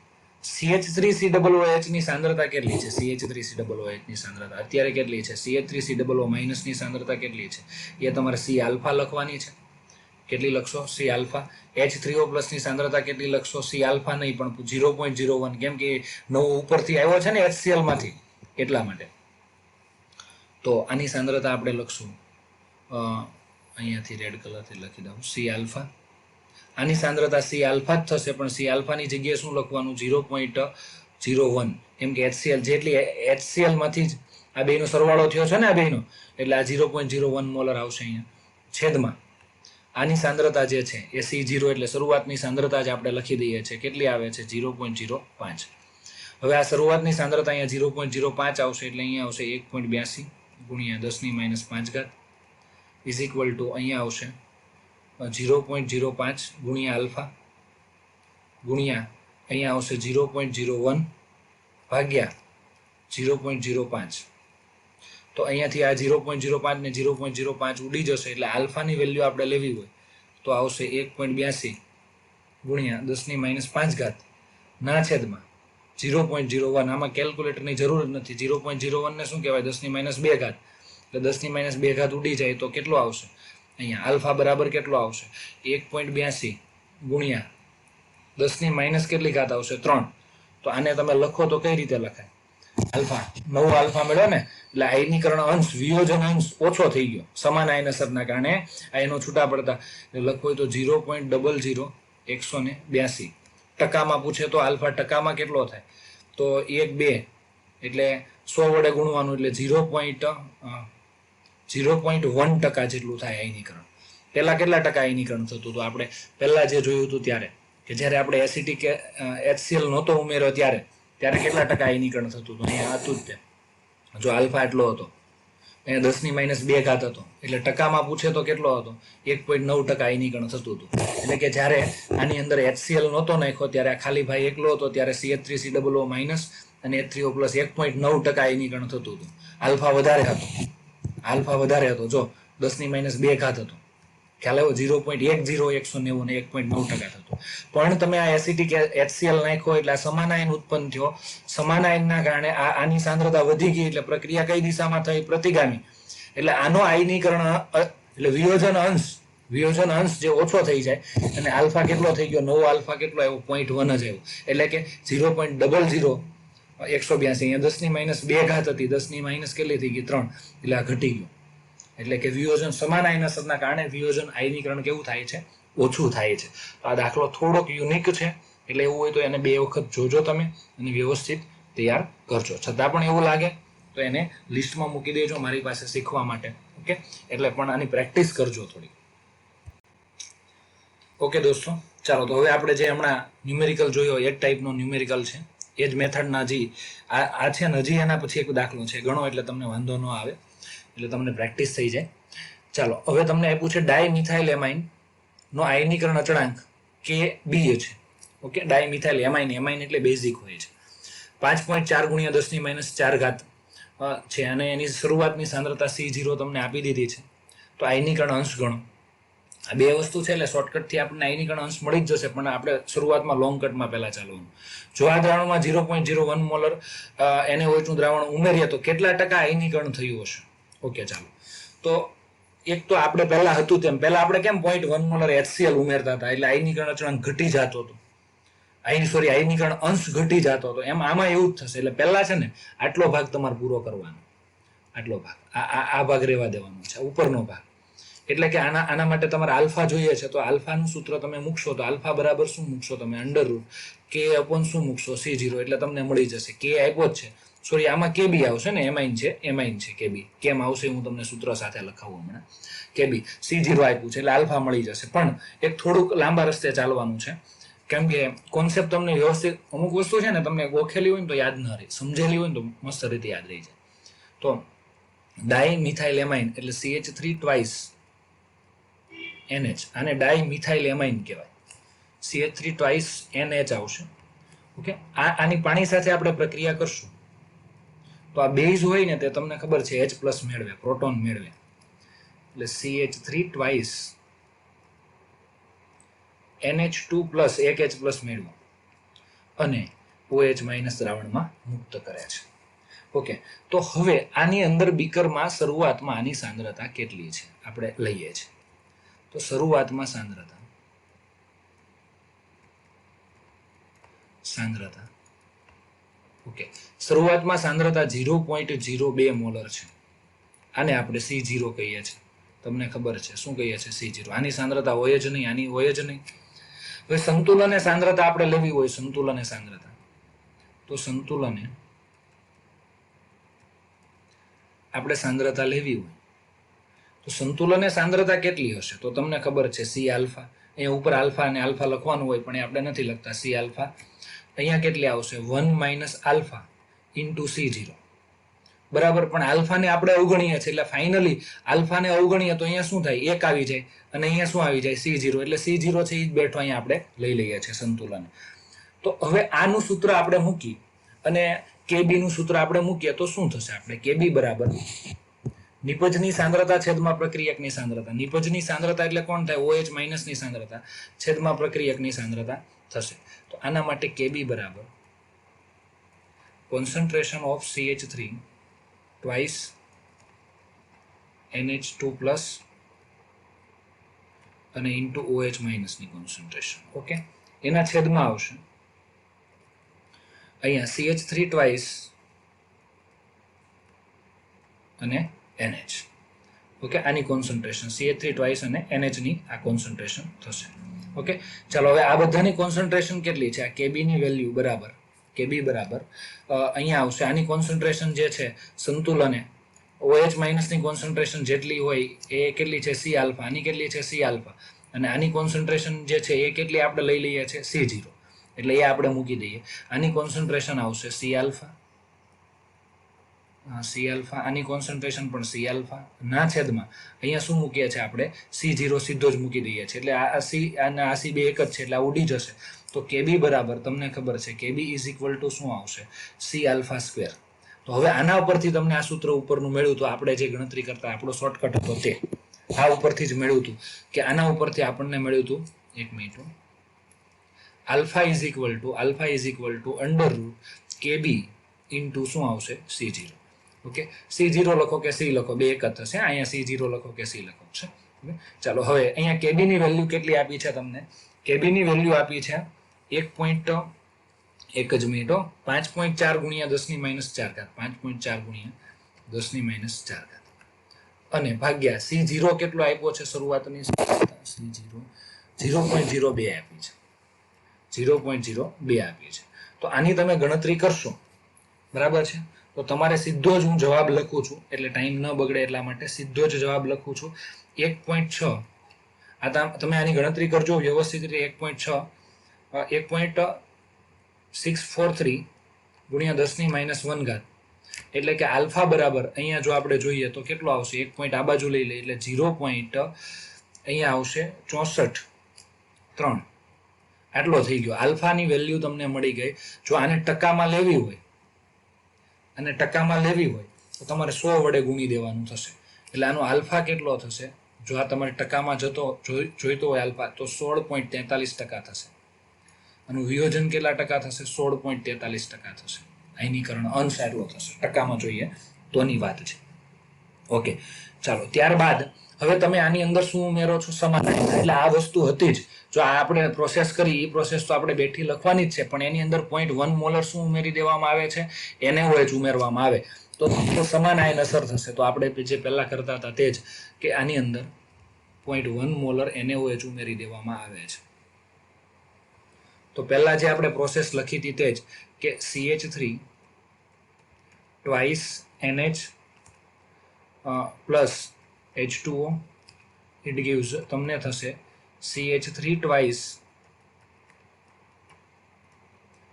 CH3COOH ની સાંદ્રતા કેટલી છે? CH3COOH ની સાંદ્રતા અત્યારે કેટલી છે? CH3COO- ની સાંદ્રતા કેટલી છે? એ તમારે C આલ્ફા લખવાની છે. કેટલી લખશો? C alpha. H3O+ ની સાંદ્રતા કેટલી લખશો? C આલ્ફા નહીં, પણ 0.01, કેમ કે નવો ઉપરથી આવ્યો છે ને HCl માંથી, એટલા માટે. તો આની સાંદ્રતા આપણે લખશું, અહીંયાથી રેડ કલરથી લખી દઉં, C આલ્ફા. આની સાંદ્રતા C આલ્ફા જ થશે, પણ C આલ્ફાની જગ્યાએ શું લખવાનું? 0.01, કેમ કે HCl જેટલી HCl માંથી જ આ બેનો સરવાળો થયો છે ને આ બેનો, એટલે આ 0.01 મોલર આવશે અહીંયા છેદમાં. આની સાંદ્રતા જે છે એ C0 એટલે શરૂઆતની સાંદ્રતા જ આપણે લખી દઈએ છીએ. કેટલી આવે છે? 0.05. હવે આ શરૂઆતની સાંદ્રતા અહીંયા 0.05 આવશે, એટલે અહીંયા આવશે 1.82 ગુણ્યા 10⁻5 ઇઝ ઇક્વલ ટુ અહીંયા આવશે 0.05 ગુણ્યા આલ્ફા ગુણ્યા અહીંયા આવશે 0.01 ભાગ્યા 0.05. તો અહીંયાથી આ 0.05 ને 0.05 ઉડી જશે, એટલે આલ્ફાની વેલ્યુ આપણે લેવી હોય તો આવશે 1.82 ગુણ્યા 10⁻5 ના છેદમાં 0.01. આમાં કેલ્ક્યુલેટરની જરૂર જ નથી. 0.01 ને શું કહેવાય? 10⁻2. એટલે 10⁻2 ઉડી જાય તો કેટલો આવશે? અહીંયા આલ્ફા બરાબર કેટલો આવશે? 1.82 ગુણ્યા 10⁻ કેટલી ઘાત આવશે? 3. તો આને તમે લખો તો કઈ રીતે લખાય? આલ્ફા, નવો આલ્ફા મળ્યો ને, એટલે આયનીકરણ અંશ, વિયોજન અંશ ઓછો થઈ ગયો સમાન આયનસરના કારણે. આયનો છૂટા પડતા લખવો હોય તો 0.00182 ટકામાં પૂછે તો આલ્ફા ટકામાં કેટલો થાય, તો 1 2 એટલે 100 વડે ગુણવાનું એટલે 0.1% જેટલું થાય આયનીકરણ. પહેલા કેટલા ટકા આયનીકરણ થતું હતું? આપણે પહેલા જે જોયું હતું ત્યારે, કે જ્યારે આપણે એસિટિક કે HCl નહોતો ઉમેર્યો ત્યારે કેટલા ટકા આયનીકરણ થતું હતું? અહીંયા હતું જ તે. જો આલ્ફા એટલો હતો, અહીંયા 10⁻² હતો, એટલે ટકામાં પૂછે તો કેટલો હતો? 1.9% આયનીકરણ થતું હતું. એટલે કે જ્યારે આની અંદર HCl નહોતો નાખ્યો ત્યારે ખાલી ભાઈ એકલો હતો ત્યારે CH3COO- અને H3O+ 1.9% આયનીકરણ થતું હતું. આલ્ફા વધારે હતો, જો 10⁻² હતો, ખ્યાલ આવ્યો? 0.10190 ને 1.9% થતું. પણ તમે આ એસિટિક HCl નાખ્યો એટલે આ સમાન આયન ઉત્પન્ન થયો. સમાન આયનના કારણે આની સાંદ્રતા વધી ગઈ એટલે પ્રક્રિયા કઈ દિશામાં થઈ? પ્રતિગામી. એટલે આનો આયનીકરણ એટલે વિયોજન અંશ જે ઓછો થઈ જાય અને આલ્ફા કેટલો થઈ ગયો? નવો આલ્ફા કેટલો આવ્યો? 0.1 જ આવ્યો. એટલે કે 0.00182. અહીંયા 10⁻² હતી, 10 કેટલી થઈ ગઈ? 3. એટલે આ ઘટી ગયું. એટલે કે વિયોજન સમાન આયન અસરના કારણે વિયોજન આયનીકરણ કેવું થાય છે? ઓછું થાય છે. તો આ દાખલો થોડોક યુનિક છે, એટલે એવું હોય તો એને 2 વખત જોજો તમે અને વ્યવસ્થિત તૈયાર કરજો. છતાં પણ એવું લાગે તો એને લિસ્ટમાં મૂકી દેજો મારી પાસે શીખવા માટે. ઓકે, એટલે પણ આની પ્રેક્ટિસ કરજો થોડી. ઓકે દોસ્તો, ચાલો તો હવે આપણે જે હમણાં ન્યુમેરિકલ જોયો એ જ ટાઈપનો ન્યુમેરિકલ છે, એ જ મેથડના હજી આ છે ને, હજી એના પછી એક દાખલો છે. ગણો એટલે તમને વાંધો ન આવે, એટલે તમને પ્રેક્ટિસ થઈ જાય. ચાલો, હવે તમને આપ્યું છે ડાયમિથાઇલ એમાઇન નો આયનીકરણ અચળાંક Kb છે. ઓકે, ડાયમિથાઇલ એમાઇન એટલે બેઝિક હોય છે. 5.4 × 10⁻⁴ છે અને એની શરૂઆતની સાંદ્રતા C0 તમને આપી દીધી છે. તો આયનીકરણ અંશ ગણો. આ 2 વસ્તુ છે એટલે શોર્ટકટથી આપણને આયનીકરણ અંશ મળી જ જશે, પણ આપણે શરૂઆતમાં લોંગ કટમાં પહેલા ચાલવાનું. જો આ દ્રાવણમાં 0.01 મોલર NaOH નું દ્રાવણ ઉમેરીએ તો કેટલા ટકા આયનીકરણ થયું હશે? ઓકે, ચાલો તો એક તો આપણે પહેલા હતું તેમ, પહેલા આપણે કેમ 0.1 મોલર HCl ઉમેરતા હતા એટલે આયનીકરણ અચળાંક ઘટી જતો હતો. આયનીકરણ અંશ ઘટી જતો હતો. એમ આમાં એવું જ થશે. એટલે પહેલા છે ને આટલો ભાગ તમારે પૂરો કરવાનો, આટલો ભાગ, આ ભાગ રહેવા દેવાનો છે, ઉપરનો ભાગ. એટલે કે આના માટે તમારે આલ્ફા જોઈએ છે, તો આલ્ફાનું સૂત્ર તમે મૂકશો તો આલ્ફા બરાબર શું મૂકશો તમે? √ K અપોન શું મૂકશો? C0. એટલે તમને મળી જશે. K આપ્યો જ છે, સોરી આમાં Kb આવશે ને, એમાઇન છે Kb. કેમ આવશે હું તમને સૂત્ર સાથે લખાવું હમણાં. Kb C0 આપ્યું છે એટલે આલ્ફા મળી જશે. પણ એક થોડુંક લાંબા રસ્તે ચાલવાનું છે, કેમ કે કોન્સેપ્ટ તમને વ્યવસ્થિત, અમુક વસ્તુ છે ને તમને ગોખેલી હોય ને તો યાદ ન રહે, સમજેલી હોય ને તો મસ્ત રીતે યાદ રહી જાય. તો ડાયમિથાઇલ એમાઇન એટલે CH3 ટ્વાઇસ NH, આને ડાયમિથાઇલ એમાઇન કહેવાય. CH3 ટ્વાઇસ NH આવશે. ઓકે, આની પાણી સાથે આપણે પ્રક્રિયા કરશું તો આ બેઝ હોય ને તે તમને ખબર છે H+ મેળવે, પ્રોટોન મેળવે. એટલે CH3 ટ્વાઇસ NH2+ એક H+ મેળવ્યું અને OH- દ્રાવણમાં મુક્ત કરે છે. ઓકે, તો હવે આની અંદર બીકરમાં શરૂઆતમાં આની સાંદ્રતા કેટલી છે આપણે લઈએ છીએ. તો શરૂઆતમાં સાંદ્રતા ઓકે, શરૂઆતમાં સાંદ્રતા 0.02 મોલર છે. આને આપણે C0 કહીએ છીએ. તમને ખબર છે શું કહીએ છીએ? C0. આની સાંદ્રતા હોય જ નહીં, આની હોય જ નહીં. હવે સંતુલન સાંદ્રતા આપણે લેવી હોય, સંતુલન સાંદ્રતા, તો સંતુલને આપણે સાંદ્રતા લેવી હોય તો સંતુલન સાંદ્રતા કેટલી હશે? તો તમને ખબર છે C આલ્ફા. અહીંયા ઉપર આલ્ફા અને આલ્ફા લખવાનું હોય પણ એ આપણે નથી લખતા. C આલ્ફા અહીંયા કેટલી આવશે? 1 - આલ્ફા ઇન્ટુ C0 બરાબર. પણ આલ્ફાને આપણે અવગણીએ છીએ એટલે ફાઇનલી આલ્ફાને અવગણીએ તો અહીંયા શું થાય? 1 આવી જાય અને અહીંયા શું આવી જાય? C0. એટલે C0 છે એ જ બેઠો અહીંયા આપણે લઈ લઈએ છીએ સંતુલન. તો હવે આનું સૂત્ર આપણે મૂકી અને Kb નું સૂત્ર આપણે મૂકીએ તો શું થશે? આપણે Kb બરાબર નિપજની સાંદ્રતા છેદમાં પ્રક્રિયકની સાંદ્રતા. નિપજની સાંદ્રતા એટલે કોણ થાય? OH- ની સાંદ્રતા છેદમાં પ્રક્રિયકની સાંદ્રતા થશે. તો આના માટે Kb બરાબર concentration of CH3 twice NH2+ અને ઇન્ટુ OH- ની કોન્સન્ટ્રેશન. ઓકે, એના છેદમાં આવશે અહીંયા CH3 ટ્વાઇસ અને NH. ઓકે, આની કોન્સન્ટ્રેશન CH3 ટ્વાઇસ અને NH ની આ કોન્સન્ટ્રેશન થશે. ઓકે, ચાલો હવે આ બધાની કોન્સન્ટ્રેશન કેટલી છે? આ કેબી ની વેલ્યુ બરાબર કેબી બરાબર અહીંયા આવશે. આની કોન્સન્ટ્રેશન જે છે સંતુલને OH માઇનસની કોન્સન્ટ્રેશન જેટલી હોય એ કેટલી છે? C alpha. આની કેટલી છે? C alpha. અને આની કોન્સન્ટ્રેશન જે છે એ કેટલી આપણે લઈ લઈએ છીએ? C0. એટલે એ આપણે મૂકી દઈએ. આની કોન્સન્ટ્રેશન આવશે સી આલ્ફા, આની કોન્સન્ટ્રેશન પણ સી આલ્ફા ના છેદમાં અહીંયા શું મૂકીએ છીએ આપણે? C0 સીધો જ મૂકી દઈએ છીએ. એટલે આ સી અને આ સી બે એક જ છે એટલે આ ઉડી જશે. તો કેબી બરાબર તમને ખબર છે કેબી ઇઝ ઇક્વલ ટુ શું આવશે? C alpha square. તો હવે આના ઉપરથી તમને આ સૂત્ર ઉપરનું મળ્યું તો આપણે જે ગણતરી કરતા આપણો શોર્ટકટ હતો તે આ ઉપરથી જ મળ્યું હતું કે આના ઉપરથી આપણને મળ્યું હતું, એક minute, alpha is equal to under root Kb into શું આવશે? C0. ઓકે, C0 લખો કે સી લખો બે એક જ થશે. અહીંયા C0 લખો કે સી લખો છે. ચાલો હવે અહીંયા કેબી ની વેલ્યુ કેટલી આપી છે તમને? કેબી ની વેલ્યુ આપી છે 1.1 જ મિનિટો 5.4 ગુણ્યા 10⁻⁴ 5.4 ગુણ્યા 10⁻⁴ અને ભાગ્યા C0 કેટલો આપ્યો છે શરૂઆતની? C0 0.02 આપી છે. 0.02 આપી છે. તો આની તમે ગણતરી કરશો બરાબર છે. તો તમારે સીધો જ હું જવાબ લખું છું એટલે ટાઈમ ન બગડે એટલા માટે સીધો જ જવાબ લખું છું 1.6. આ તમે આની ગણતરી કરજો વ્યવસ્થિત રીતે. 1.643 ગુણ્યા 10⁻⁴ એટલે કે આલ્ફા બરાબર અહીંયા જો આપણે જોઈએ તો કેટલો આવશે? 1 પોઈન્ટ આ બાજુ લઈ લે એટલે 0. અહીંયા આવશે 64.3. આટલો થઈ ગયો. આલ્ફાની વેલ્યુ તમને મળી ગઈ. જો આને ટકામાં લેવી હોય તો તમારે 100 વડે ગુણી દેવાનું થશે. એટલે આનો આલ્ફા કેટલો થશે? જો આ તમારે ટકામાં જોઈતો હોય આલ્ફા તો 16.43% થશે. આનું વિયોજન કેટલા ટકા થશે? 16.43% થશે. આયનીકરણ અંશ એટલો થશે ટકામાં જોઈએ તોની વાત છે. ઓકે, ચાલો ત્યારબાદ હવે તમે આની અંદર શું ઉમેરો છો? સમાનાયનતા. એટલે આ વસ્તુ હતી જ. જો આ આપણે પ્રોસેસ કરી એ પ્રોસેસ તો આપણે બેઠી લખવાની જ છે, પણ એની અંદર 0.1 મોલર શું ઉમેરી દેવામાં આવે છે? NaOH ઉમેરવામાં આવે તો સમાન આયન અસર થશે. તો આપણે જે પહેલા કરતા હતા તે જ કે આની અંદર 0.1 મોલર NaOH ઉમેરી દેવામાં આવે છે. તો પહેલા જે આપણે પ્રોસેસ લખી હતી તે જ કે CH3 twice NH plus H2O it gives તમને થશે CH3 twice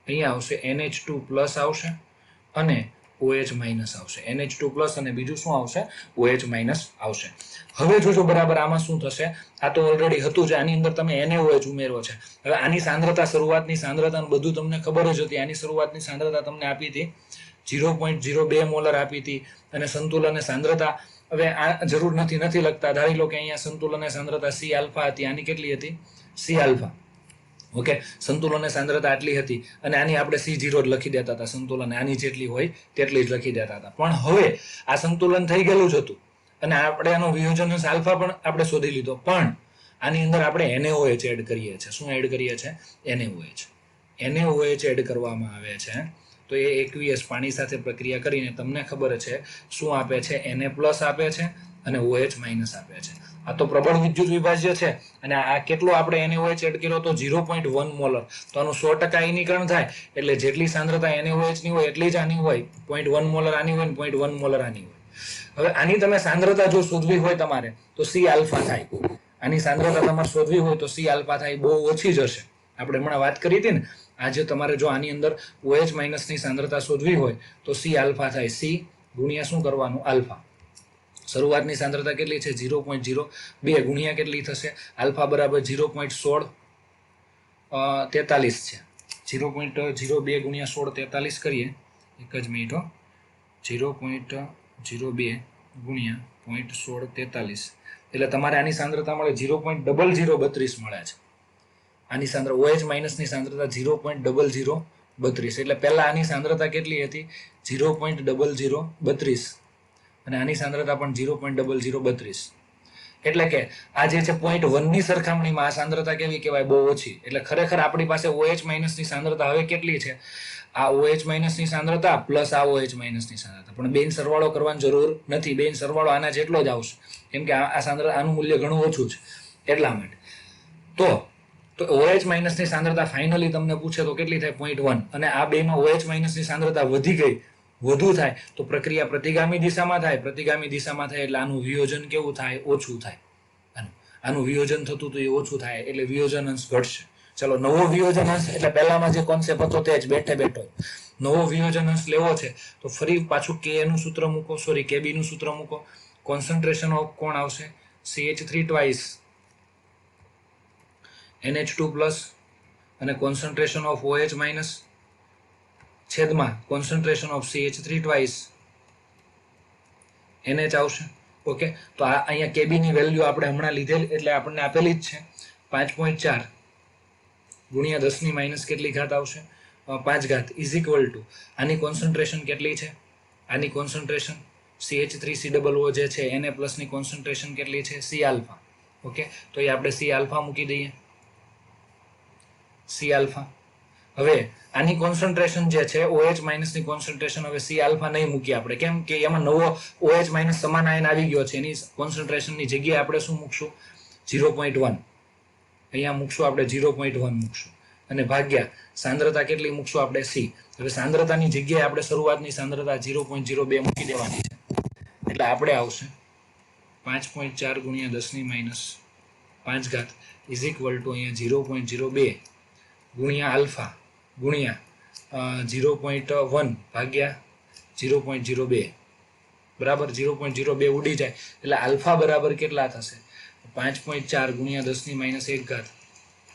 અહીંયા આવશે NH2 પ્લસ આવશે અને OH માઇનસ આવશે. NH2 પ્લસ અને બીજું શું આવશે? OH માઇનસ આવશે. હવે જોજો બરાબર આમાં શું થશે? આ તો ઓલરેડી હતું જ. આની અંદર તમે NaOH ઉમેરો છે. હવે આની સાંદ્રતા શરૂઆતની સાંદ્રતા બધું તમને ખબર જ હતી. આની શરૂઆતની સાંદ્રતા તમને આપી હતી 0.02 મોલર આપી હતી અને સંતુલન સાંદ્રતા હવે આ જરૂર નથી લખતા. ધારી લો કે અહીંયા સંતુલન સાંદ્રતા સી આલ્ફા હતી. આની કેટલી હતી? C alpha. ઓકે, સંતુલન સાંદ્રતા આટલી હતી અને આની આપણે C0 જ લખી દેતા હતા. સંતુલન આની જેટલી હોય તેટલી જ લખી દેતા હતા. પણ હવે આ સંતુલન થઈ ગયેલું જ હતું અને આપણે આનો વિયોજન આલ્ફા પણ આપણે શોધી લીધો. પણ આની અંદર આપણે NaOH એડ કરીએ છીએ. શું એડ કરીએ છીએ? NaOH એડ કરવામાં આવે છે. તો એ aqueous પાણી સાથે પ્રક્રિયા કરીને તમને ખબર છે શું આપે છે? Na પ્લસ આપે છે અને OH માઇનસ આપે છે. આ તો પ્રબળ વિદ્યુત વિભાજ્ય છે અને આ કેટલો આપણે NaOH એડ કર્યો તો 0.1 મોલર. તો આનું 100% આયનીકરણ થાય એટલે જેટલી સાંદ્રતા NaOH ની હોય એટલી જ આની હોય. 0.1 મોલર આની હોય, 0.1 મોલર આની હોય. હવે આની તમે સાંદ્રતા જો શોધવી હોય તમારે તો સી આલ્ફા થાય. આની સાંદ્રતા તમારે શોધવી હોય તો સી આલ્ફા થાય. બહુ ઓછી જ હશે. આપણે હમણાં વાત કરી હતી ને, આજે તમારે જો આની અંદર OH માઇનસની સાંદ્રતા શોધવી હોય તો સી આલ્ફા થાય. સી ગુણ્યા શું કરવાનું? આલ્ફા. શરૂઆતની સાંદ્રતા કેટલી છે? 0.02 ગુણ્યા કેટલી થશે? આલ્ફા બરાબર 0.1643 છે. 0.02 ગુણ્યા 1643 કરીએ. એક જ મિનિટ. 0.02 ગુણ્યા 0.1643 એટલે તમારે આની સાંદ્રતા મળે 0.0032 મળે છે. આની સાંદ્રતા OH માઇનસની સાંદ્રતા 0.0032 એટલે પહેલા આની સાંદ્રતા કેટલી હતી? 0.0032 અને આની સાંદ્રતા પણ 0.0032. એટલે કે આ જે છે 0.1 ની સરખામણીમાં આ સાંદ્રતા કેવી કહેવાય? બહુ ઓછી. એટલે ખરેખર આપણી પાસે OH માઇનસની સાંદ્રતા હવે કેટલી છે? આ OH માઇનસની સાંદ્રતા પ્લસ આ OH માઇનસની સાંદ્રતા. પણ બેન સરવાળો કરવાની જરૂર નથી. બેન સરવાળો આના જેટલો જ આવશે કેમ કે આ સાંદ્રતા આનું મૂલ્ય ઘણું ઓછું છે એટલા માટે. તો તો OH માઇનસની સાંદ્રતા ફાઇનલી તમને પૂછે તો કેટલી થાય 0.1 અને આ બેમાં OH માઇનસની સાંદ્રતા વધી ગઈ વધુ થાય તો પ્રક્રિયા પ્રતિગામી દિશામાં થાય એટલે આનું વિયોજન કેવું થાય ઓછું થાય આનું વિયોજન થતું તો એ ઓછું થાય એટલે વિયોજન અંશ ઘટશે ચલો નવો વિયોજન અંશ એટલે પહેલામાં જે કોન્સેપ્ટ હતો તે જ બેઠો નવો વિયોજન અંશ લેવો છે તો ફરી પાછું Ka નું સૂત્ર મૂકો Kb નું સૂત્ર મૂકો કોન્સન્ટ્રેશન ઓફ કોણ આવશે CH3 ટ્વાઇસ NH2 પ્લસ અને કોન્સન્ટ્રેશન ઓફ OH માઇનસ છેદમાં concentration of CH3 twice NH આવશે ઓકે તો આ અહીંયા Kb ની વેલ્યુ આપણે હમણાં લીધેલ એટલે આપણને આપેલી જ છે 5.4 ગુણ્યા 10 ની માઇનસ કેટલી ઘાત આવશે 5 ઘાત ઇઝ ઇક્વલ ટુ આની કોન્સન્ટ્રેશન કેટલી છે આની કોન્સન્ટ્રેશન CH3COO જે છે Na પ્લસ ની કોન્સન્ટ્રેશન કેટલી છે C આલ્ફા ઓકે તો એ આપણે C આલ્ફા મૂકી દઈએ C આલ્ફા હવે આની કોન્સન્ટ્રેશન જે છે OH માઇનસ ની કોન્સન્ટ્રેશન હવે C આલ્ફા નહીં મૂકી આપણે કેમ કે એમાં નવો OH માઇનસ સમાન આયન આવી ગયો છે એની કોન્સન્ટ્રેશન ની જગ્યાએ આપણે શું મૂકશું 0.1 અહીંયા મૂકશું આપણે 0.1 મૂકશું અને ભાગ્યા સાંદ્રતા કેટલી મૂકશું આપણે C હવે સાંદ્રતાની જગ્યાએ આપણે શરૂઆતની સાંદ્રતા 0.02 મૂકી દેવાની છે એટલે આપણે આવશે 5.4 ગુણ્યા 10 ની માઇનસ 5 ઘાત ઇઝ ઇક્વલ ટુ અહીંયા 0.02 ગુણ્યા આલ્ફા ગુણ્યા 0.1 ભાગ્યા 0.02 બરાબર 0.02 ઉડી જાય એટલે આલ્ફા બરાબર કેટલા થશે 5.4 ગુણ્યા 10 ની માઇનસ 1 ઘાત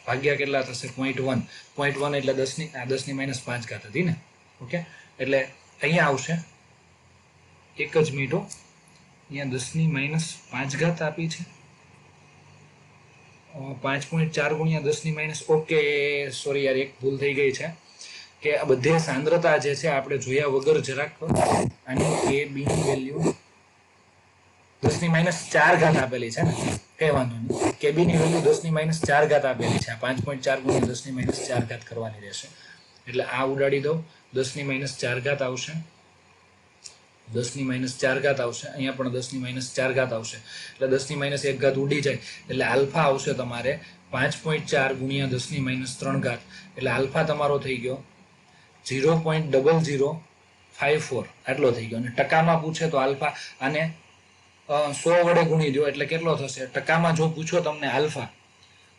ભાગ્યા કેટલા થશે 0.1 એટલે 10 ની માઇનસ 5 ઘાત હતી ને ઓકે એટલે અહીંયા આવશે એક જ મિનિટ અહીંયા 10 ની માઇનસ 5 ઘાત આપી છે 5.4 ગુણ્યા 10 ની માઇનસ ઓકે સોરી યાર એક ભૂલ થઈ ગઈ છે કે આ બધે સાંદ્રતા જે છે આપણે જોયા વગર જરાક આની Kb ની વેલ્યુ 10 ની માઇનસ 4 ઘાત આપેલી છે ને કઈ વાંધો નહીં Kb ની વેલ્યુ 10 ની માઇનસ 4 ઘાત આપેલી છે 5.4 ગુણ્યા 10 ની માઇનસ 4 ઘાત કરવાની રહેશે એટલે આ ઉડાડી દો 10 ની માઇનસ 4 ઘાત આવશે 10 ની માઇનસ 4 ઘાત આવશે અહીંયા પણ 10 ની માઇનસ 4 ઘાત આવશે એટલે 10 ની માઇનસ 1 ઘાત ઉડી જાય એટલે આલ્ફા આવશે તમારે 5.4 ગુણ્યા 10 ની માઇનસ 3 ઘાત એટલે આલ્ફા તમારો થઈ ગયો 0.0054 આટલો થઈ ગયો અને ટકામાં પૂછે તો આલ્ફા આને 100 વડે ગુણી દો એટલે કેટલો થશે ટકામાં જો પૂછો તમને આલ્ફા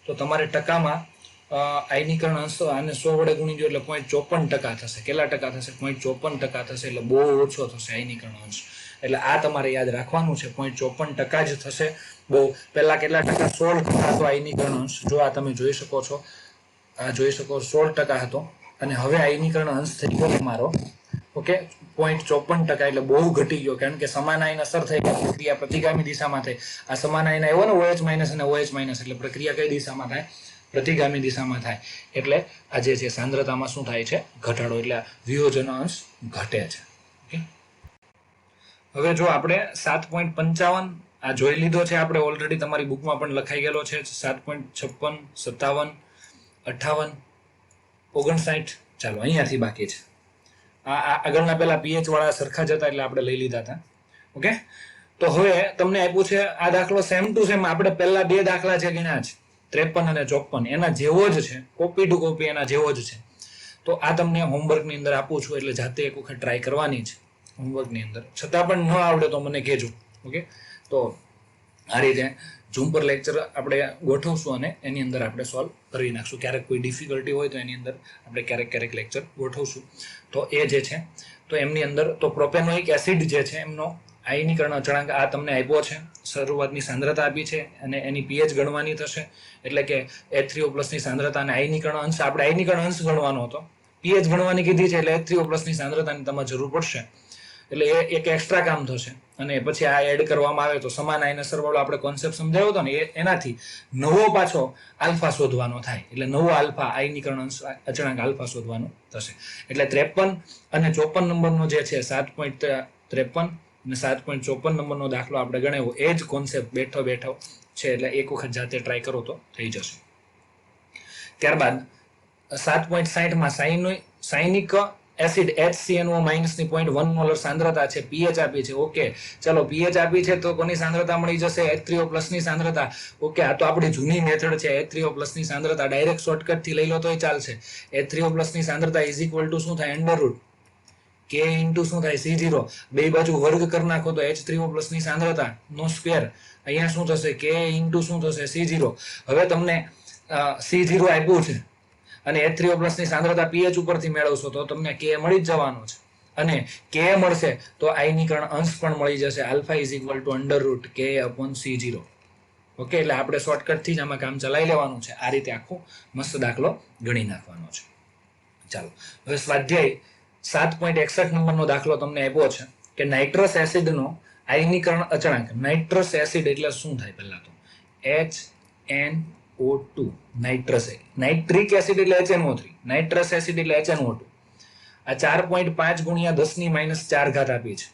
તો તમારે ટકામાં આયનીકરણ અંશ આને 100 વડે ગુણી દો એટલે 0.54% થશે કેટલા ટકા થશે 0.54% થશે એટલે બહુ ઓછો થશે આયનીકરણ અંશ એટલે આ તમારે યાદ રાખવાનું છે 0.54% જ થશે બહુ પહેલા કેટલા ટકા 16% હતો આયનીકરણ અંશ જો આ તમે જોઈ શકો છો આ જોઈ શકો 16% હતો અને હવે આયનીકરણ અંશ થઈ ગયો તમારો ઓકે 0.54% એટલે બહુ ઘટી ગયો કારણ કે સમાન આયન અસર થઈ ગઈ પ્રક્રિયા પ્રતિગામી દિશામાં થઈ આ સમાન આયન આવ્યો ને OH માઇનસ અને OH માઇનસ એટલે પ્રક્રિયા કઈ દિશામાં થાય પ્રતિગામી દિશામાં થાય એટલે આ જે છે સાંદ્રતામાં શું થાય છે ઘટાડો એટલે વિયોજન અંશ ઘટે છે ઓકે હવે જો આપણે 7.55 આ જોઈ લીધો છે આપણે ઓલરેડી તમારી બુકમાં પણ લખાઈ ગયેલો છે 7.56 57 58 59 ચાલો અહીંયાથી બાકી છે આ આગળના પેલા પીએચ વાળા સરખા જતા એટલે આપણે લઈ લીધા હતા ઓકે તો હવે તમને આપ્યું છે આ દાખલો સેમ ટુ સેમ આપણે પહેલા બે દાખલા છે ગણ્યા છે 53 અને 54 એના જેવો જ છે કોપી ટુ કોપી એના જેવો જ છે તો આ તમને હોમવર્કની અંદર આપું છું એટલે જાતે એક વખત ટ્રાય કરવાની છે હોમવર્કની અંદર છતાં પણ ન આવડે તો મને કહેજો ઓકે તો આ રીતે ઝૂમ પર લેક્ચર આપણે ગોઠવશું અને એની અંદર આપણે સોલ્વ કરી નાખશું ક્યારેક કોઈ ડિફિકલ્ટી હોય તો એની અંદર આપણે ક્યારેક લેક્ચર ગોઠવશું તો એ જે છે તો એમની અંદર તો પ્રોપેનોઇક એસિડ જે છે એમનો આયનીકરણ અચળાંક આ તમને આપ્યો છે શરૂઆતની સાંદ્રતા આપી છે અને એની પીએચ ગણવાની થશે એટલે કે H3O+ ની સાંદ્રતા અને આયનીકરણ અંશ આપણે આયનીકરણ અંશ ગણવાનો હતો પીએચ ગણવાની કીધી છે એટલે H3O+ ની સાંદ્રતાની તમારે જરૂર પડશે એટલે એ એક એક્સ્ટ્રા કામ થશે અને પછી આ એડ કરવામાં આવે તો સમાન આયન અસર વાળો આપણે કોન્સેપ્ટ સમજાવ્યો હતો ને એનાથી નવો પાછો આલ્ફા શોધવાનો થાય એટલે નવો આલ્ફા આયનીકરણ અંશ અચળાંક આલ્ફા શોધવાનો થશે એટલે 53 અને 54 નંબરનો જે છે 7.53 અને 7.54 નંબરનો દાખલો આપણે ગણાવ્યો એ જ કોન્સેપ્ટ બેઠો છે એટલે એક વખત જાતે ટ્રાય કરો તો થઈ જશે ત્યારબાદ 7.60 માં સાયનિક એસિડ HCNO માઇનસ ની 0.1 મોલર સાંદ્રતા છે, પીએચ આપી છે. ઓકે, ચલો પીએચ આપી છે તો કોની સાંદ્રતા મળી જશે? H3O પ્લસ ની સાંદ્રતા. ઓકે, આ તો આપણી જૂની મેથડ છે. H3O પ્લસ ની સાંદ્રતા ડાયરેક્ટ શોર્ટકટ થી લઈ લો તોય ચાલશે. H3O પ્લસ ની સાંદ્રતા ઇઝ ઇક્વલ ટુ શું થાય? અંડર રૂટ K ઇન્ટુ શું થાય? C0. બે બાજુ વર્ગ કરી નાખો તો H3O પ્લસ ની સાંદ્રતા નો સ્ક્વેર. અહીંયા શું થશે? K ઇન્ટુ શું થશે? C0. હવે તમને C0 આપ્યું છે અને H3O પ્લસ ની સાંદ્રતા pH ઉપરથી મેળવશો તો તમને K મળી જ જવાનો છે. અને K મળશે તો આયનીકરણ અંશ પણ મળી જશે. Alpha is equal to under route K upon C0. Okay, એટલે આપણે શોર્ટકટ થી જ આમાં કામ ચલાવી લેવાનું છે. આ રીતે આખો મસ્ત દાખલો ગણી નાખવાનો છે. ચાલો હવે સ્વાધ્યાય 7.61 નંબરનો દાખલો તમને આપ્યો છે કે નાઇટ્રસ એસિડનો આયનીકરણ અચળાંક. નાઇટ્રસ એસિડ એટલે શું થાય? પહેલા તો HNO2 નાઇટ્રસ. નાઇટ્રિક એસિડ એટલે HNO3. નાઇટ્રસ એસિડ એટલે HNO2. આ 4.5 ગુણ્યા 10 ની માઇનસ 4 ઘાત આપી છે.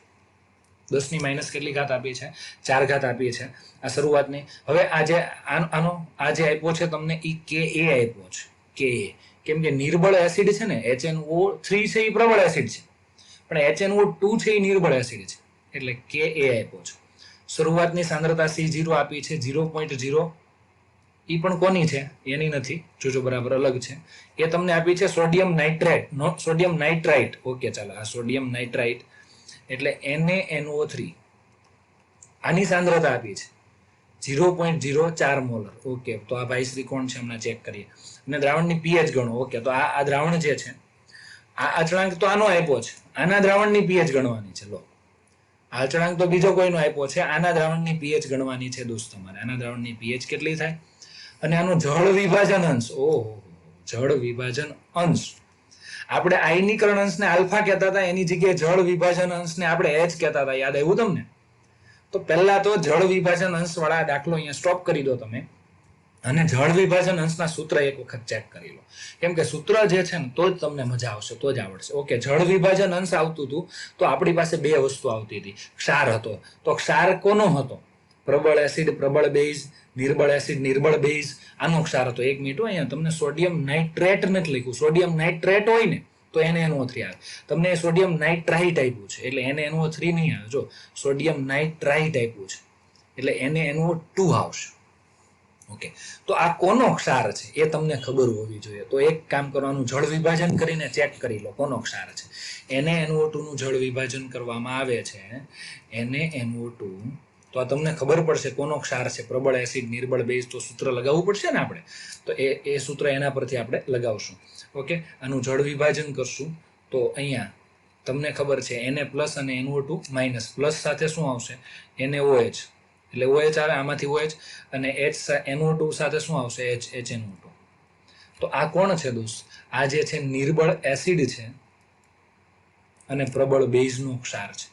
10 ની માઇનસ કેટલી ઘાત આપી છે? 4 ઘાત આપી છે. આ શરૂઆતની. હવે આનો આ જે આપ્યો છે તમને એ Ka આપ્યો છે. Ka કેમ કે નિર્બળ એસિડ છે ને, HNO3 છે એ પ્રબળ એસિડ છે, પણ HNO2 છે એ નિર્બળ એસિડ છે, એટલે Ka આપ્યો છે. શરૂઆતની સાંદ્રતા C0 આપી છે 0.0. એ પણ કોની છે? એની નથી, જોજો બરાબર અલગ છે. એ તમને આપી છે sodium nitrate, sodium nitrite. Okay, ચાલો આ સોડિયમ નાઇટ્રાઇટ એટલે NaNO3. આની સાંદ્રતા આપી છે 0.04 મોલર. ઓકે, તો આ ભાઈ શ્રી કોણ છે હમણાં ચેક કરીએ. અને દ્રાવણની પીએચ ગણો. ઓકે, તો આ દ્રાવણ જે છે, આ અચળાંક તો આનો આપ્યો છે, આના દ્રાવણની પીએચ ગણવાની છે. લો, આ અચળાંક તો બીજો કોઈનો આપ્યો છે, આના દ્રાવણની પીએચ ગણવાની છે દોસ્ત તમારે. આના દ્રાવણની પીએચ કેટલી થાય? અને આનું જળ વિભાજન અંશ. ઓહો, જળ વિભાજન અંશ. આપણે આયનીકરણ અંશને આલ્ફા કહેતા હતા, એની જગ્યાએ જળ વિભાજન અંશને આપણે H કહેતા હતા. યાદ આવ્યું તમને? તો પહેલા તો જળ વિભાજન અંશ વાળા દાખલો અહીંયા સ્ટોપ કરી દો તમે, અને જળ વિભાજન અંશના સૂત્ર એક વખત ચેક કરી લો. કેમ કે સૂત્ર જે છે ને તો જ તમને મજા આવશે, તો જ આવડશે. ઓકે, જળ વિભાજન અંશ આવતું હતું તો આપણી પાસે બે વસ્તુ આવતી હતી. ક્ષાર હતો. તો ક્ષાર કોનો હતો? પ્રબળ એસિડ પ્રબળ બેઝ, નિર્બળ એસિડ નિર્બળ બેઝ. આનો ક્ષાર હતો. એક મિનિટ, અહીંયા તમને સોડિયમ નાઇટ્રેટ નથી લખ્યું. સોડિયમ નાઇટ્રેટ હોય ને તો NaNO3 આવે. તમને સોડિયમ નાઇટ્રાઇટ આપ્યું છે એટલે NaNO3 નહીં આવે. જો સોડિયમ નાઇટ્રાઇટ આપ્યું છે એટલે NaNO2 આવશે. ઓકે, તો આ કોનો ક્ષાર છે એ તમને ખબર હોવી જોઈએ. તો એક કામ કરવાનું, જળ વિભાજન કરીને ચેક કરી લો કોનો ક્ષાર છે. NaNO2 નું જળ વિભાજન કરવામાં આવે છે NaNO2, તો આ તમને ખબર પડશે કોનો ક્ષાર છે. પ્રબળ એસિડ નિર્બળ બેઝ. તો સૂત્ર લગાવવું પડશે ને આપણે, તો એ સૂત્ર એના પરથી આપણે લગાવશું. ઓકે, આનું જળ વિભાજન કરશું તો અહીંયા તમને ખબર છે Na પ્લસ અને NO2 માઇનસ. પ્લસ સાથે શું આવશે? NaOH એટલે OH આવે, આમાંથી OH. અને NO2 સાથે શું આવશે? HNO2. તો આ કોણ છે દોસ્ત? આ જે છે નિર્બળ એસિડ છે અને પ્રબળ બેઝનો ક્ષાર છે.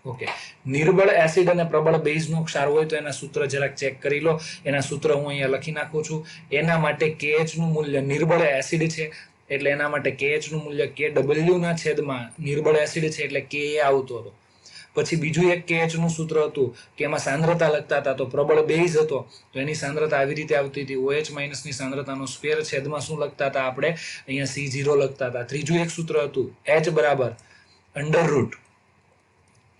ઓકે, નિર્બળ એસિડ અને પ્રબળ બેઝનો ક્ષાર હોય તો એના સૂત્ર જરાક ચેક કરી લો. એના સૂત્ર હું અહીંયા લખી નાખું છું. એના માટે KH નું મૂલ્ય, નિર્બળ એસિડ છે એટલે એના માટે KH નું મૂલ્ય KW ના છેદમાં નિર્બળ એસિડ છે એટલે Ka આવતો હતો. પછી બીજું એક KH નું સૂત્ર હતું કે એમાં સાંદ્રતા લખતા હતા, તો પ્રબળ બેઝ હતો તો એની સાંદ્રતા આવી રીતે આવતી હતી, OH માઇનસ ની સાંદ્રતાનો સ્ક્વેર છેદમાં શું લખતા હતા આપણે? અહીંયા C0 લખતા હતા. ત્રીજું એક સૂત્ર હતું H બરાબર અંડર રૂટ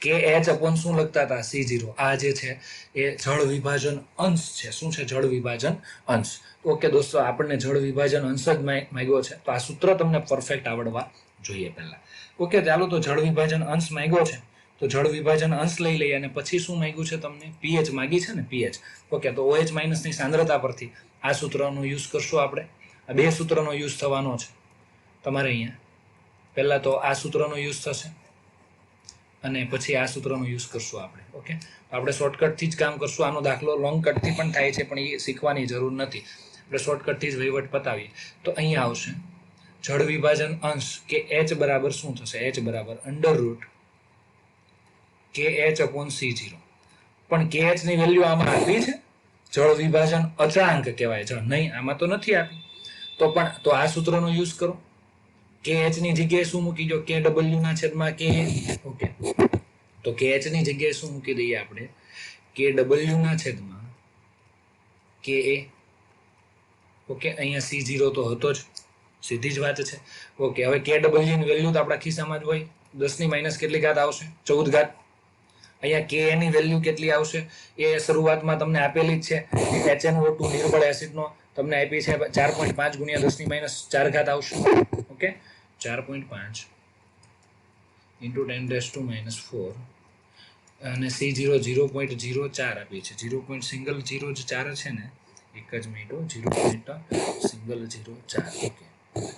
KH અપોન શું લખતા હતા? C0. આ જે છે એ જળ વિભાજન અંશ છે. શું છે? જળ વિભાજન અંશ. ઓકે દોસ્તો, આપણને જળ વિભાજન અંશ જ માંગ્યો છે, તો આ સૂત્ર તમને પરફેક્ટ આવડવા જોઈએ પહેલા. ઓકે, ચાલો, તો જળ વિભાજન અંશ માંગ્યો છે તો જળ વિભાજન અંશ લઈ લઈએ. અને પછી શું માંગ્યું છે તમને? પીએચ માંગી છે ને, પીએચ. ઓકે, તો OH માઇનસ ની સાંદ્રતા પરથી આ સૂત્રનો યુઝ કરશું આપણે. આ બે સૂત્રનો યુઝ થવાનો છે તમારે અહીંયા. પહેલા તો આ સૂત્રનો યુઝ થશે અને પછી આ સૂત્રનો યુઝ કરશું આપણે. ઓકે, તો આપણે શોર્ટકટથી જ કામ કરશું. આનો દાખલો લોંગ કટથી પણ થાય છે, પણ એ શીખવાની જરૂર નથી. આપણે શોર્ટકટથી જ વહીવટ પતાવીએ. તો અહીંયા આવશે જળ વિભાજન અંશ કે H બરાબર શું થશે? H બરાબર under root KH upon C0. પણ KH ની વેલ્યુ આમાં આપી છે? જળ વિભાજન અચળાંક કહેવાય છે. નહીં, આમાં તો નથી આપી. તો આ સૂત્રનો યુઝ કરો. KH ની જગ્યાએ શું મૂકી દો? KW ના છેદમાં Ka. ઓકે, તો KH ની જગ્યાએ શું મૂકી દઈએ આપણે? KW ના છેદમાં Ka. ઓકે, અહીંયા C0 તો હતો જ. સીધી જ વાત છે. ઓકે, હવે KW ની વેલ્યુ તો આપણા ખિસ્સામાં જ હોય. 10 ની માઇનસ કેટલી ઘાત આવશે? 14 ઘાત. અહીંયા Ka ની વેલ્યુ કેટલી આવશે? એ શરૂઆતમાં તમને આપેલી જ છે. HNO2 નિર્બળ એસિડનો તમને આપી છે 4.5 ગુણ્યા 10 ની માઇનસ 4 ઘાત આવશે. ઓકે, 4.5 ઇન્ટુ 10⁻⁴ અને C0 0.04 આપી છે. 0.04 છે ને, એક જ મિનિટ, 0.04. ઓકે,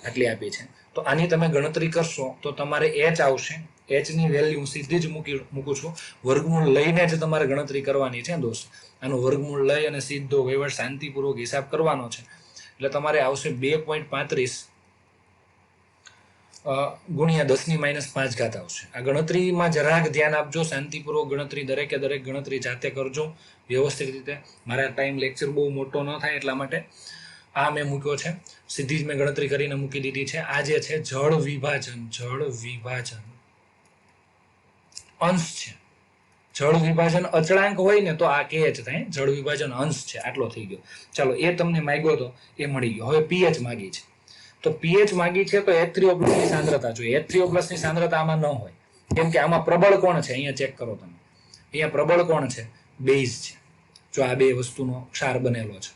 આટલી આપી છે. તો આની તમે ગણતરી કરશો તો તમારે H આવશે. H ની વેલ્યુ સીધી જ મૂકું છું, વર્ગમૂળ લઈને જ તમારે ગણતરી કરવાની છે દોસ્ત. આનું વર્ગમૂળ લઈ અને સીધો વહીવટ શાંતિપૂર્વક હિસાબ કરવાનો છે. એટલે તમારે આવશે 2.35 ગુણ્યા 10 ની માઇનસ 5 ઘાત આવશે. આ ગણતરીમાં જરાક ધ્યાન આપજો, શાંતિપૂર્વક ગણતરી દરેકે દરેક ગણતરી જાતે કરજો વ્યવસ્થિત રીતે. મારા ટાઈમ લેક્ચર બહુ મોટો ન થાય એટલા માટે આ મેં મૂક્યો છે. સીધી જ મેં ગણતરી કરીને મૂકી દીધી છે. આ જે છે જળ વિભાજન અંશ છે. જળ વિભાજન અચળાંક હોય ને તો આ KH થાય. જળ વિભાજન અંશ છે. આટલો થઈ ગયો. ચાલો, એ તમને માંગ્યો તો એ મળી ગયો. હવે pH માંગી છે. તો pH માંગી છે તો H3O+ ની સાંદ્રતા જોઈએ. H3O+ ની સાંદ્રતા આમાં ન હોય, કેમ કે આમાં પ્રબળ કોણ છે? અહીંયા ચેક કરો તમે. અહીંયા પ્રબળ કોણ છે? બેઝ છે. જો આ બે વસ્તુનો ક્ષાર બનેલો છે,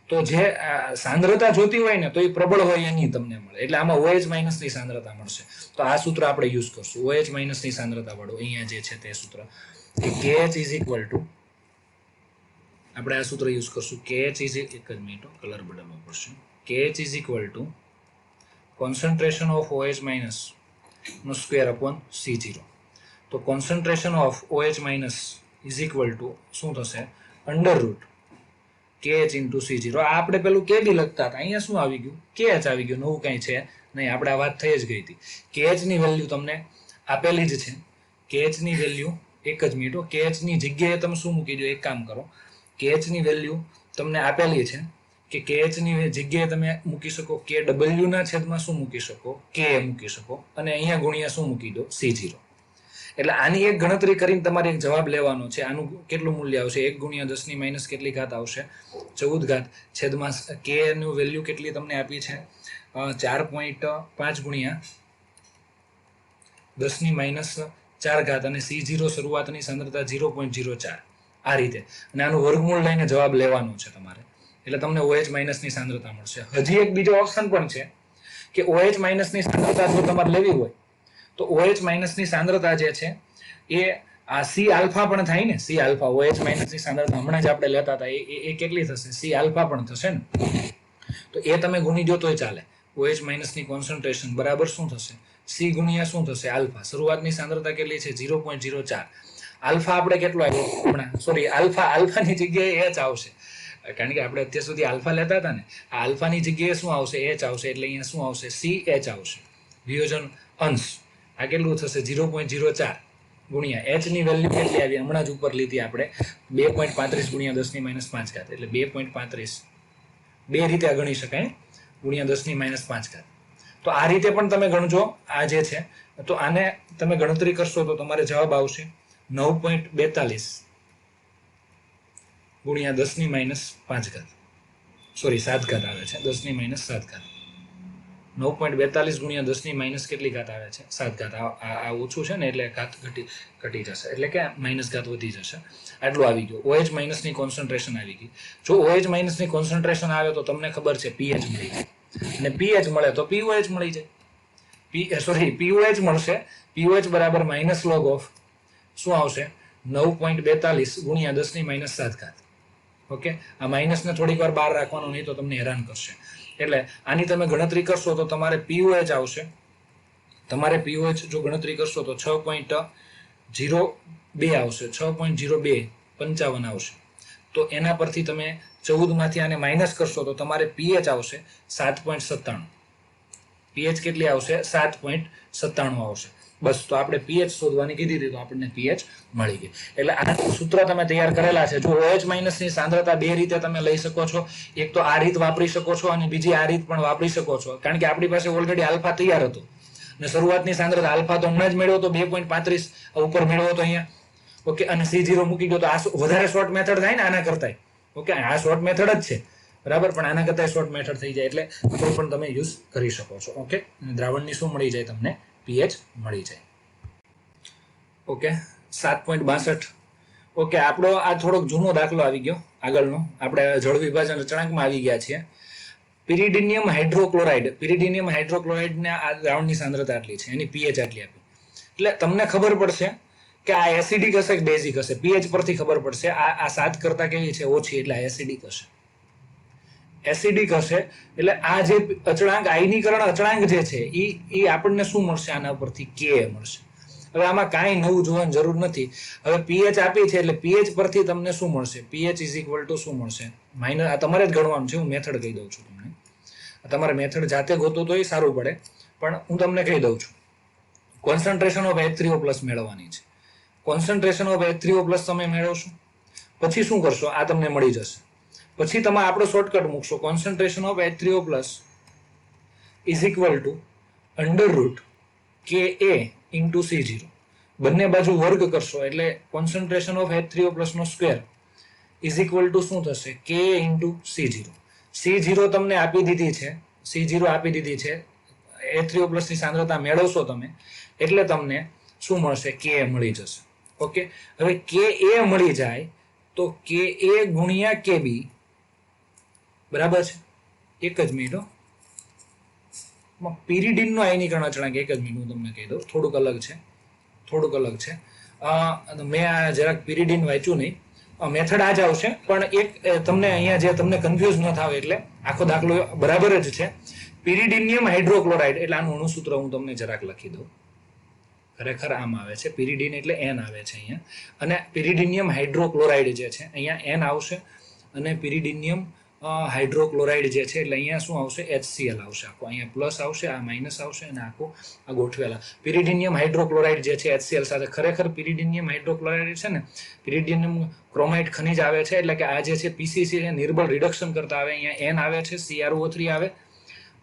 તો જે સાંદ્રતા જોતી હોય ને તો એ પ્રબળ હોય એની તમને મળે. એટલે આમાં OH- ની સાંદ્રતા મળશે. તો આ સૂત્ર આપણે યુઝ કરશું, OH- ની સાંદ્રતા વાળું. અહીંયા જે છે તે સૂત્ર કે KH ઇઝ ઇક્વલ ટુ, આપણે આ સૂત્ર યુઝ કરશું. KH ઇઝ, એક જ મિનિટ, કલર બદલવો પડશે. KH is equal to concentration of OH- નો સ્ક્વેર અપોન C0. તો concentration of OH- is equal to શું થશે? Under root KH into C0. આ આપણે પેલું KB લખતા હતા, અહીંયા શું આવી ગયું? KH આવી ગયું. નવું કંઈ છે નહીં, આપણે આ વાત થઈ જ ગઈ હતી. KH ની વેલ્યુ તમને આપેલી જ છે. KH ની વેલ્યુ, એક જ મિનિટ, KH ની જગ્યાએ તમે શું મૂકી દો? એક કામ કરો, KH ની વેલ્યુ તમને આપેલી છે કે KH ની જગ્યાએ તમે મૂકી શકો KW ના છેદમાં શું મૂકી શકો? K મૂકી શકો. અને અહીંયા ગુણ્યા શું મૂકી દો? C0. એટલે આની એક ગણતરી કરીને તમારે એક જવાબ લેવાનો છે. આનું કેટલું મૂલ્ય આવશે? 1 ગુણ્યા 10 ની માઇનસ કેટલી ઘાત આવશે? 14 ઘાત. છેદમાં K નું વેલ્યુ કેટલી તમને આપી છે? 4.5 ગુણ્યા 10 ની માઇનસ 4 ઘાત અને C0 શરૂઆતની સાંદ્રતા 0.04. આ રીતે. અને આનું વર્ગમૂળ લઈને જવાબ લેવાનો છે તમારે. એટલે તમને OH- ની સાંદ્રતા મળશે. હજી એક બીજો ઓપ્શન પણ છે કે OH- ની સાંદ્રતા જો તમારે લેવી હોય તો OH- ની સાંદ્રતા જે છે એ આ C આલ્ફા પણ થાય ને. C આલ્ફા, OH- ની સાંદ્રતા હમણાં જ આપણે લેતા હતા, એ કેટલી થશે? C આલ્ફા પણ થશે ને. તો એ તમે ગુણી દો તોય ચાલે. OH- ની કોન્સન્ટ્રેશન બરાબર શું થશે? C ગુણ્યા શું થશે? આલ્ફા. શરૂઆતની સાંદ્રતા કેટલી છે? 0.04. આલ્ફા આપણે કેટલો આવ્યો હમણાં? સોરી, આલ્ફાની જગ્યાએ H આવશે, કારણ કે આપણે અત્યાર સુધી આલ્ફા લેતા હતા ને. આ આલ્ફાની જગ્યાએ શું આવશે? H આવશે. એટલે અહીંયા શું આવશે? CH આવશે. વિયોજન અંશ આ કેટલું થશે? 0.04 ગુણ્યા H ની વેલ્યુ કેટલી આવી? હમણાં જ ઉપર લીધી આપણે, 2.35 ગુણ્યા 10 ની માઇનસ 5 ઘાત. એટલે 2.35 બે રીતે ગણી શકાય, ગુણ્યા 10 ની માઇનસ 5 ઘાત. તો આ રીતે પણ તમે ગણજો. આ જે છે તો આને તમે ગણતરી કરશો તો તમારે જવાબ આવશે 9.42 ગુણ્યા 10 ની માઇનસ 5 ઘાત. સોરી, 7 ઘાત આવે છે. 10 ની માઇનસ 7 ઘાત. 9.42 ગુણ્યા 10 ની માઇનસ કેટલી ઘાત આવે છે? 7 ઘાત. આ ઓછું છે ને એટલે ઘાત ઘટી જશે, એટલે કે માઇનસ ઘાત વધી જશે. આટલું આવી ગયું. OH- ની કોન્સન્ટ્રેશન આવી ગઈ. જો OH- ની કોન્સન્ટ્રેશન આવે તો તમને ખબર છે pH મળી જાય, અને pH મળે તો POH મળી જાય. POH મળશે. POH બરાબર માઇનસ લોગ ઓફ શું આવશે? 9.42 ગુણ્યા 10 ની માઇનસ 7 ઘાત. ઓકે, આ માઇનસને થોડીક વાર બહાર રાખવાનો, નહીં તો તમને હેરાન કરશે. એટલે આની તમે ગણતરી કરશો તો તમારે POH આવશે. તમારે POH જો ગણતરી કરશો તો 6.02 આવશે. 6.0255 આવશે. તો એના પરથી તમે 14 માંથી આને માઇનસ કરશો તો તમારે pH આવશે 7.97. pH કેટલી આવશે? 7.97 આવશે. બસ, તો આપણે pH શોધવાની કીધી હતી તો આપણને pH મળી ગઈ. એટલે આ સૂત્ર તમે તૈયાર કરેલા છે. જો OH- ની સાંદ્રતા બે રીતે તમે લઈ શકો છો. એક તો આ રીત વાપરી શકો છો અને બીજી આ રીત પણ વાપરી શકો છો, કારણ કે આપણી પાસે ઓલરેડી આલ્ફા તૈયાર હતો અને શરૂઆતની સાંદ્રતા આલ્ફા તો હમણાં જ મેળવ્યો તો 2.35 ઉપર મેળવ્યો તો અહીંયા. ઓકે, અને C0 મૂકી દો તો આ વધારે શોર્ટ મેથડ થાય ને આના કરતા. ઓકે, આ શોર્ટ મેથડ જ છે. બરાબર, પણ આના કરતા શોર્ટ મેથડ થઈ જાય એટલે કોઈ પણ તમે યુઝ કરી શકો છો. ઓકે, દ્રાવણની શું મળી જાય તમને? પીએચ મળી જાય. ઓકે, 7.62. ઓકે, આપણો આ થોડોક જૂનો દાખલો આવી ગયો આગળનો. આપણે જળ વિભાજન અચળાંકમાં આવી ગયા છીએ. પિરિડિનિયમ હાઇડ્રોક્લોરાઇડ, પિરિડિનિયમ હાઇડ્રોક્લોરાઇડને આ દ્રાવણની સાંદ્રતા આટલી છે, એની પીએચ આટલી આપી. એટલે તમને ખબર પડશે કે આ એસિડિક હશે કે બેઝિક હશે. પીએચ પરથી ખબર પડશે. આ 7 કરતા કેવી છે? ઓછી, એટલે આ એસિડિક હશે. એસિડિક હશે એટલે આ જે અચળાંક, આયનીકરણ અચળાંક જે છે એ આપણને શું મળશે? આના પરથી કે મળશે. હવે આમાં કાંઈ નવું જોવાની જરૂર નથી. હવે પીએચ આપી છે એટલે પીએચ પરથી તમને શું મળશે? પીએચ ઇઝ ઇક્વલ ટુ શું મળશે? માઇનસ. આ તમારે જ ગણવાનું છે. હું મેથડ કહી દઉં છું તમને. તમારે મેથડ જાતે ગોતો તો એ સારું પડે, પણ હું તમને કહી દઉં છું. કોન્સન્ટ્રેશન ઓફ H3O+ મેળવવાની છે. કોન્સન્ટ્રેશન ઓફ H3O+ તમે મેળવશો, પછી શું કરશો? આ તમને મળી જશે. પછી તમે આપણો શોર્ટકટ મૂકશો. Concentration of H3O+ is equal to √KA into C0. બંને બાજુ વર્ગ કરશો એટલે કોન્સન્ટ્રેશન ઓફ H3O+ નો સ્ક્વેર ઇઝ ઇક્વલ ટુ શું થશે? K into C0. C0 તમને આપી દીધી છે. C0 આપી દીધી છે. H3O+ ની સાંદ્રતા મેળવશો તમે એટલે તમને શું મળશે? K મળી જશે. ઓકે, હવે Ka મળી જાય તો Ka ગુણ્યા Kb બરાબર છે. એક જ મિનિટ. પિરિડિનનો આયનીકરણ અચળાંક, એક જ મિનિટ હું તમને કહી દઉં, થોડુંક અલગ છે. મેં આ જરાક પિરિડિન વાંચ્યું નહીં. મેથડ આ જ આવશે, પણ એક તમને અહીંયા જે તમને કન્ફ્યુઝ ન થાવ એટલે આખો દાખલો બરાબર જ છે. પિરિડિનિયમ હાઇડ્રોક્લોરાઇડ એટલે આનું અણુસૂત્ર હું તમને જરાક લખી દઉં. ખરેખર આમ આવે છે. પિરિડિન એટલે N આવે છે અહીંયા, અને પિરિડિનિયમ હાઇડ્રોક્લોરાઇડ જે છે અહીંયા N આવશે, અને પિરિડિનિયમ હાઇડ્રોક્લોરાઇડ જે છે એટલે અહીંયા શું આવશે? HCl આવશે. આખો અહીંયા પ્લસ આવશે, આ માઇનસ આવશે, અને આખું આ ગોઠવેલા. પિરિડિનિયમ હાઇડ્રોક્લોરાઇડ જે છે HCl સાથે. ખરેખર પિરિડિનિયમ હાઇડ્રોક્લોરાઇડ છે ને, પિરિડિનિયમ ક્રોમાઇટ ખનિજ આવે છે, એટલે કે આ જે છે PCC છે નિર્બળ રિડક્શન કરતા આવે. અહીંયા N આવે છે, CrO3 આવે.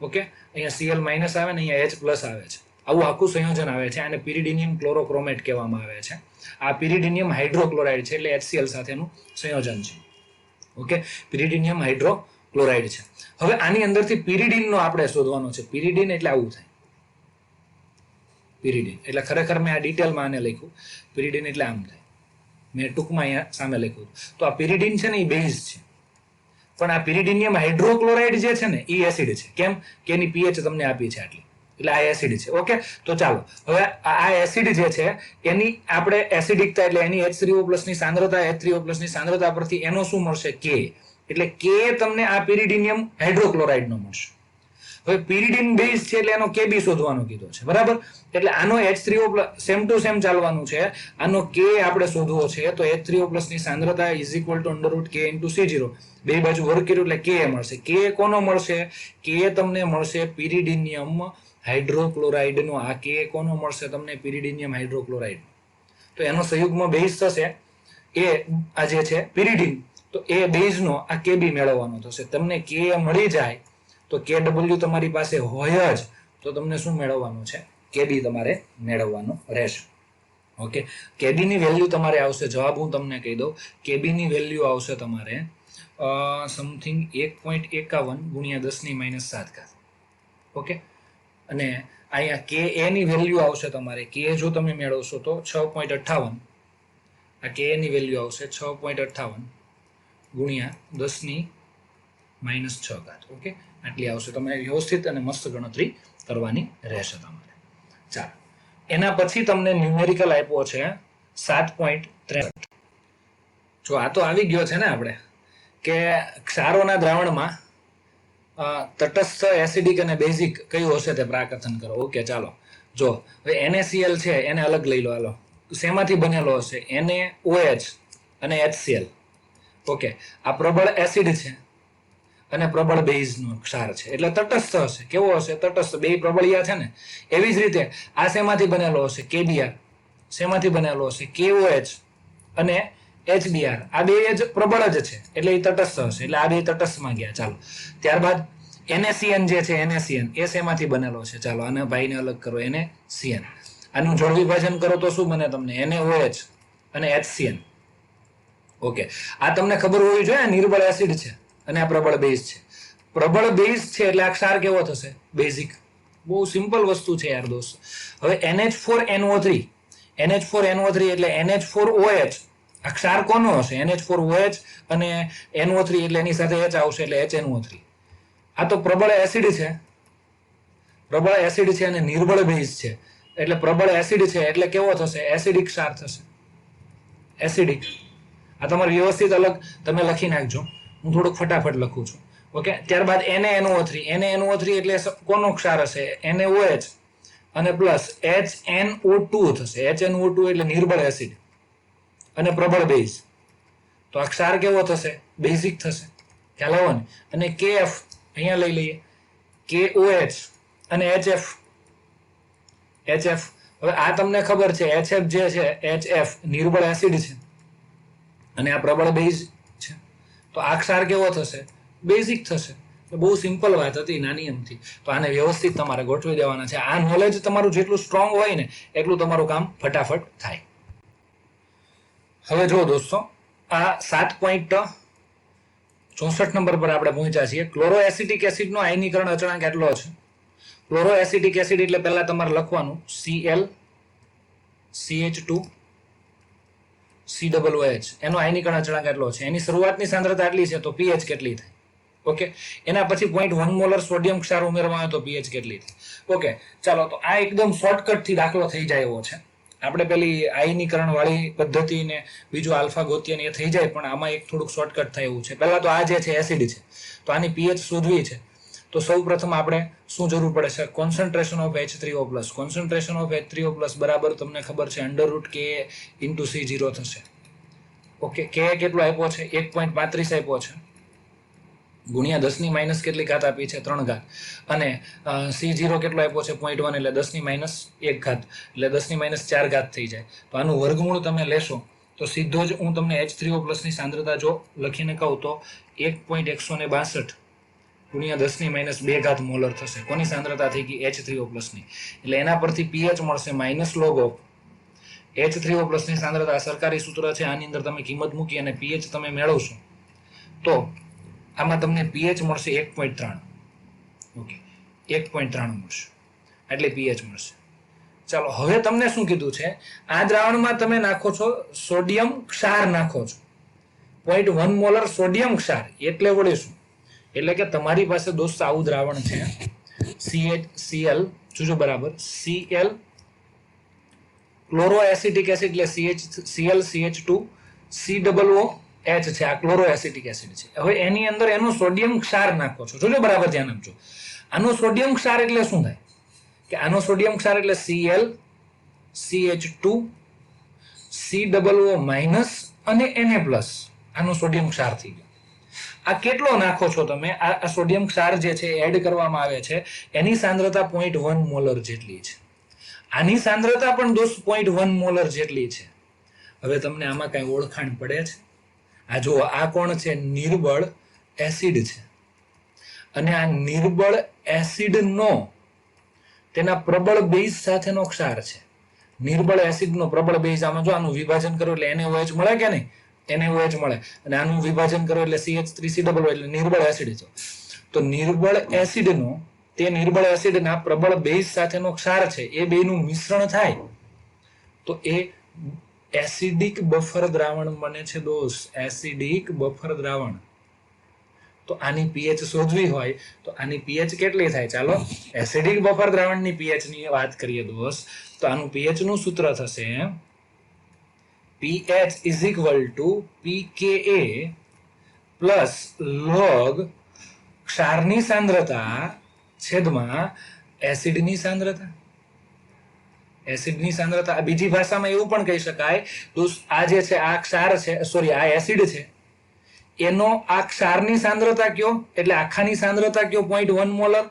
ઓકે, અહીંયા Cl માઇનસ આવે ને અહીંયા H+ આવે છે. આવું આખું સંયોજન આવે છે. આને પિરિડિનિયમ ક્લોરોક્રોમેટ કહેવામાં આવે છે. આ પિરિડિનિયમ હાઇડ્રોક્લોરાઇડ છે એટલે HCl સાથેનું સંયોજન છે. ઓકે, પિરિડિનિયમ હાઇડ્રોક્લોરાઇડ છે. હવે આની અંદરથી પિરિડિનનો આપણે શોધવાનો છે. પિરિડિન એટલે આવું થાય. પિરિડિન એટલે ખરેખર મેં આ ડિટેલમાં આને લખ્યું. પિરિડિન એટલે આમ થાય. મેં ટૂંકમાં અહીંયા સામે લખ્યું. તો આ પિરિડિન છે ને એ બેઝ છે, પણ આ પિરિડિનિયમ હાઇડ્રોક્લોરાઇડ જે છે ને એ એસિડ છે. કેમ કે એની પીએચ તમને આપી છે આટલી, એટલે આ એસિડ છે. ઓકે, તો ચાલો હવે આ એસિડ જે છે એની આપણે એસિડિકતા એટલે એની H3O+ ની સાંદ્રતા, H3O+ ની સાંદ્રતા પરથી એનો શું મળશે? K. એટલે K તમને આ પિરિડિનિયમ હાઇડ્રોક્લોરાઇડ નો મળશે. હવે પિરિડિન બેઝ છે એટલે એનો Kb શોધવાનો કીધો છે. બરાબર, એટલે આનો H3O+ સેમ ટુ સેમ ચાલવાનું છે. આનો K આપણે શોધવો છે તો H3O+ ની સાંદ્રતા is equal two √K into C0. બે બાજુ વર્ગ કર્યું એટલે K મળશે. K કોનો મળશે? K તમને મળશે પિરિડિનિયમ હાઇડ્રોક્લોરાઇડ નો. આ K કોનો મળશે તમને? પિરિડિનિયમ હાઇડ્રોક્લોરાઇડ. તો એનો સંયુગ્મ બેઝ થશે એ આ જે છે પિરિડિન, તો એ બેઝ નો આ Kb મેળવવાનો થશે. તમને K મળી જાય તો Kw તમારી પાસે હોય જ તો તમને શું મેળવવાનું છે? Kb તમારે મેળવવાનું રહેશે. ઓકે, Kb ની વેલ્યુ તમારે આવશે, જવાબ હું તમને કહી દઉં. Kb ની વેલ્યુ આવશે તમારે સમથિંગ 1.51 ગુણ્યા 10⁻⁷. ઓકે, અને અહીંયા Ka ની વેલ્યુ આવશે તમારે. K જો તમે મેળવશો તો 6.58. આ Ka ની વેલ્યુ આવશે 6.58 ગુણ્યા 10⁻⁶. ઓકે, આટલી આવશે. તમે વ્યવસ્થિત અને મસ્ત ગણતરી કરવાની રહેશે તમારે. ચાલો, એના પછી તમને ન્યુમેરિકલ આપ્યો છે 7.63. જો આ તો આવી ગયો છે ને આપણે કે ક્ષારોના દ્રાવણમાં તટસ્થ, એસિડિક અને બેઝિક કયું હશે તે પ્રાકથન કરો. ઓકે, ચાલો જો હવે NaCl છે એને અલગ લઈ લો. હાલો, શેમાંથી બનેલો હશે? NaOH અને HCl. ઓકે, આ પ્રબળ એસિડ છે અને પ્રબળ બેઝનો ક્ષાર છે એટલે તટસ્થ હશે. કેવો હશે? તટસ્થ. બે પ્રબળિયા છે ને, એવી જ રીતે આ શેમાંથી બનેલો હશે? KBr. શેમાંથી બનેલો હશે? KOH અને HBr. આ બે જ પ્રબળ જ છે એટલે એ તટસ્થ હશે. એટલે આ બે તટસ્થમાં ગયા. ચાલો, ત્યારબાદ NaCN જે છે, NaCN એ શેમાંથી બનેલો છે? ચાલો આને ભાઈને અલગ કરો. NaCN આનું જળ વિભાજન કરો તો શું બને તમને? NaOH અને HCN. ઓકે, આ તમને ખબર હોવી જોઈએ નિર્બળ એસિડ છે અને આ પ્રબળ બેઝ છે. પ્રબળ બેઝ છે એટલે આ ક્ષાર કેવો થશે? બેઝિક. બહુ સિમ્પલ વસ્તુ છે યાર દોસ્ત. હવે NH4NO3 NH4NO3 એટલે NH4OH આ ક્ષાર કોનો હશે? NH4OH અને NO3 એટલે એની સાથે H આવશે એટલે HNO3. આ તો પ્રબળ એસિડ છે, પ્રબળ એસિડ છે અને નિર્બળ બેઝ છે. એટલે પ્રબળ એસિડ છે એટલે કેવો થશે? એસિડિક ક્ષાર થશે, એસિડિક. આ તમારે વ્યવસ્થિત અલગ તમે લખી નાખજો, હું થોડુંક ફટાફટ લખું છું. ઓકે. ત્યારબાદ NaNO3 એટલે કોનો ક્ષાર હશે? NaOH અને પ્લસ HNO2 થશે. HNO2 એટલે નિર્બળ એસિડ અને પ્રબળ બેઝ. તો આ ક્ષાર કેવો થશે? બેઝિક થશે. ખ્યાલ આવ્યો ને? અને KF અહીંયા લઈ લઈએ, KOH અને HF. હવે આ તમને ખબર છે HF જે છે HF નિર્બળ એસિડ છે અને આ પ્રબળ બેઝ છે. તો આ ક્ષાર કેવો થશે? બેઝિક થશે. બહુ સિમ્પલ વાત હતી નાની એમથી. તો આને વ્યવસ્થિત તમારે ગોઠવી દેવાના છે. આ નોલેજ તમારું જેટલું સ્ટ્રોંગ હોય ને એટલું તમારું કામ ફટાફટ થાય. હવે જો દોસ્તો, આ 7.64 નંબર પર આપણે પહોંચ્યા છીએ. ક્લોરોએસિટિક એસિડનો આયનીકરણ અચળાંક કેટલો છે? ક્લોરોએસિટિક એસિડ એટલે પહેલા તમારે લખવાનું Cl CH2 COOH. એનો આયનીકરણ અચળાંક કેટલો છે? એની શરૂઆતની સાંદ્રતા આટલી છે તો pH કેટલી થાય? ઓકે. એના પછી 0.1 મોલર સોડિયમ ક્ષાર ઉમેરવામાં આવે તો pH કેટલી થાય? ઓકે. ચાલો, તો આ એકદમ શોર્ટકટ થી દાખલો થઈ જાય એવો છે. આપણે પેલી આયનીકરણ વાળી પદ્ધતિ ને બીજું આલ્ફા ગોતીયન એ થઈ જાય, પણ આમાં એક થોડુંક શોર્ટકટ થાય એવું છે. પહેલા તો આ જે છે એસિડ છે, તો આની pH શોધવી છે. તો સૌ પ્રથમ આપણે શું જરૂર પડે છે? Concentration of H3O+. Concentration of H3O+ બરાબર તમને ખબર છે √Ka × C0 થશે. ઓકે. Ka કેટલો આપ્યો છે? 1.35 આપ્યો છે, ગુણ્યા 10 ની માઇનસ કેટલી ઘાત આપી છે? 3 ઘાત. અને C0 કેટલો આપ્યો છે? 0.1 એટલે 10 ની માઇનસ 1 ઘાત એટલે 10 ની માઇનસ 4 ઘાત થઈ જાય. તો આનું વર્ગમૂળ તમે લેશો તો સીધો જ હું તમને H3O+ ની સાંદ્રતા જો લખીને કહું તો 1.162 ગુણ્યા 10 ની માઇનસ 2 ઘાત મોલર થશે. કોની સાંદ્રતા થઈ ગઈ? H3O+ ની. એટલે એના પરથી pH મળશે -log of H3O+ ની સાંદ્રતા. સરકારી સૂત્ર છે, આની અંદર તમે કિંમત મૂકી અને pH તમે મેળવશો તો આમાં તમને pH મળશે 1.3. ઓકે, 1.3 મળશે, એટલે pH મળશે. ચાલો, હવે તમને શું કીધું છે? આ દ્રાવણમાં તમે નાખો છો સોડિયમ ક્ષાર નાખો છો, 0.1 મોલર સોડિયમ ક્ષાર. એટલે વળે શું? એટલે કે તમારી પાસે દોસ્ત આવું દ્રાવણ છે CL જોજો બરાબર, Cl ક્લોરોએસિટિક એસિડ એટલે Cl CH2 COOH છે. આ ક્લોરોએસિટિક એસિડ છે. હવે એની અંદર એનો સોડિયમ ક્ષાર નાખો છો. જોજો બરાબર, ધ્યાન આપજો. આનો સોડિયમ ક્ષાર એટલે શું થાય? કે આનો સોડિયમ ક્ષાર એટલે Cl CH2 COO- અને Na+. આનો સોડિયમ ક્ષાર થઈ ગયો. આ કેટલો નાખો છો તમે? આ સોડિયમ ક્ષાર જે છે એડ કરવામાં આવે છે, એની સાંદ્રતા 0.1 મોલર જેટલી છે. આની સાંદ્રતા પણ દોસ્ત 0.1 મોલર જેટલી છે. હવે તમને આમાં કઈ ઓળખાણ પડે છે? આ જો, આ કોણ છે? નિર્બળ એસિડ છે. અને આ નિર્બળ એસિડનો તેના પ્રબળ બેઝ સાથેનો ક્ષાર છે. નિર્બળ એસિડનો પ્રબળ બેઝ, આમાં જો આનું વિભાજન કરો એટલે NaOH મળે કે નહીં? NaOH મળે. અને આનું વિભાજન કરો એટલે CH3COO એટલે નિર્બળ એસિડ. તો નિર્બળ એસિડનો તે નિર્બળ એસિડના પ્રબળ બેઝ સાથેનો ક્ષાર છે, એ બેનું મિશ્રણ થાય તો એ એસિડિક બફર દ્રાવણ બને છે દોસ્ત. એસિડિક બફર દ્રાવણ. તો આની pH શોધવી હોય તો આની pH કેટલી થાય? ચાલો, એસિડિક બફર દ્રાવણની pH ની વાત કરીએ દોસ્ત, તો આનું pH નું સૂત્ર થશે pH = pKa પ્લસ log ક્ષારની સાંદ્રતા છેદમાં એસિડની સાંદ્રતા. એસિડની સાંદ્રતા. બીજી ભાષામાં એવું પણ કહી શકાય દોસ્ત, આ જે છે આ ક્ષાર છે, સોરી આ એસિડ છે, એનો આ ક્ષારની સાંદ્રતા કયો એટલે આખાની સાંદ્રતા કયો 0.1 મોલર,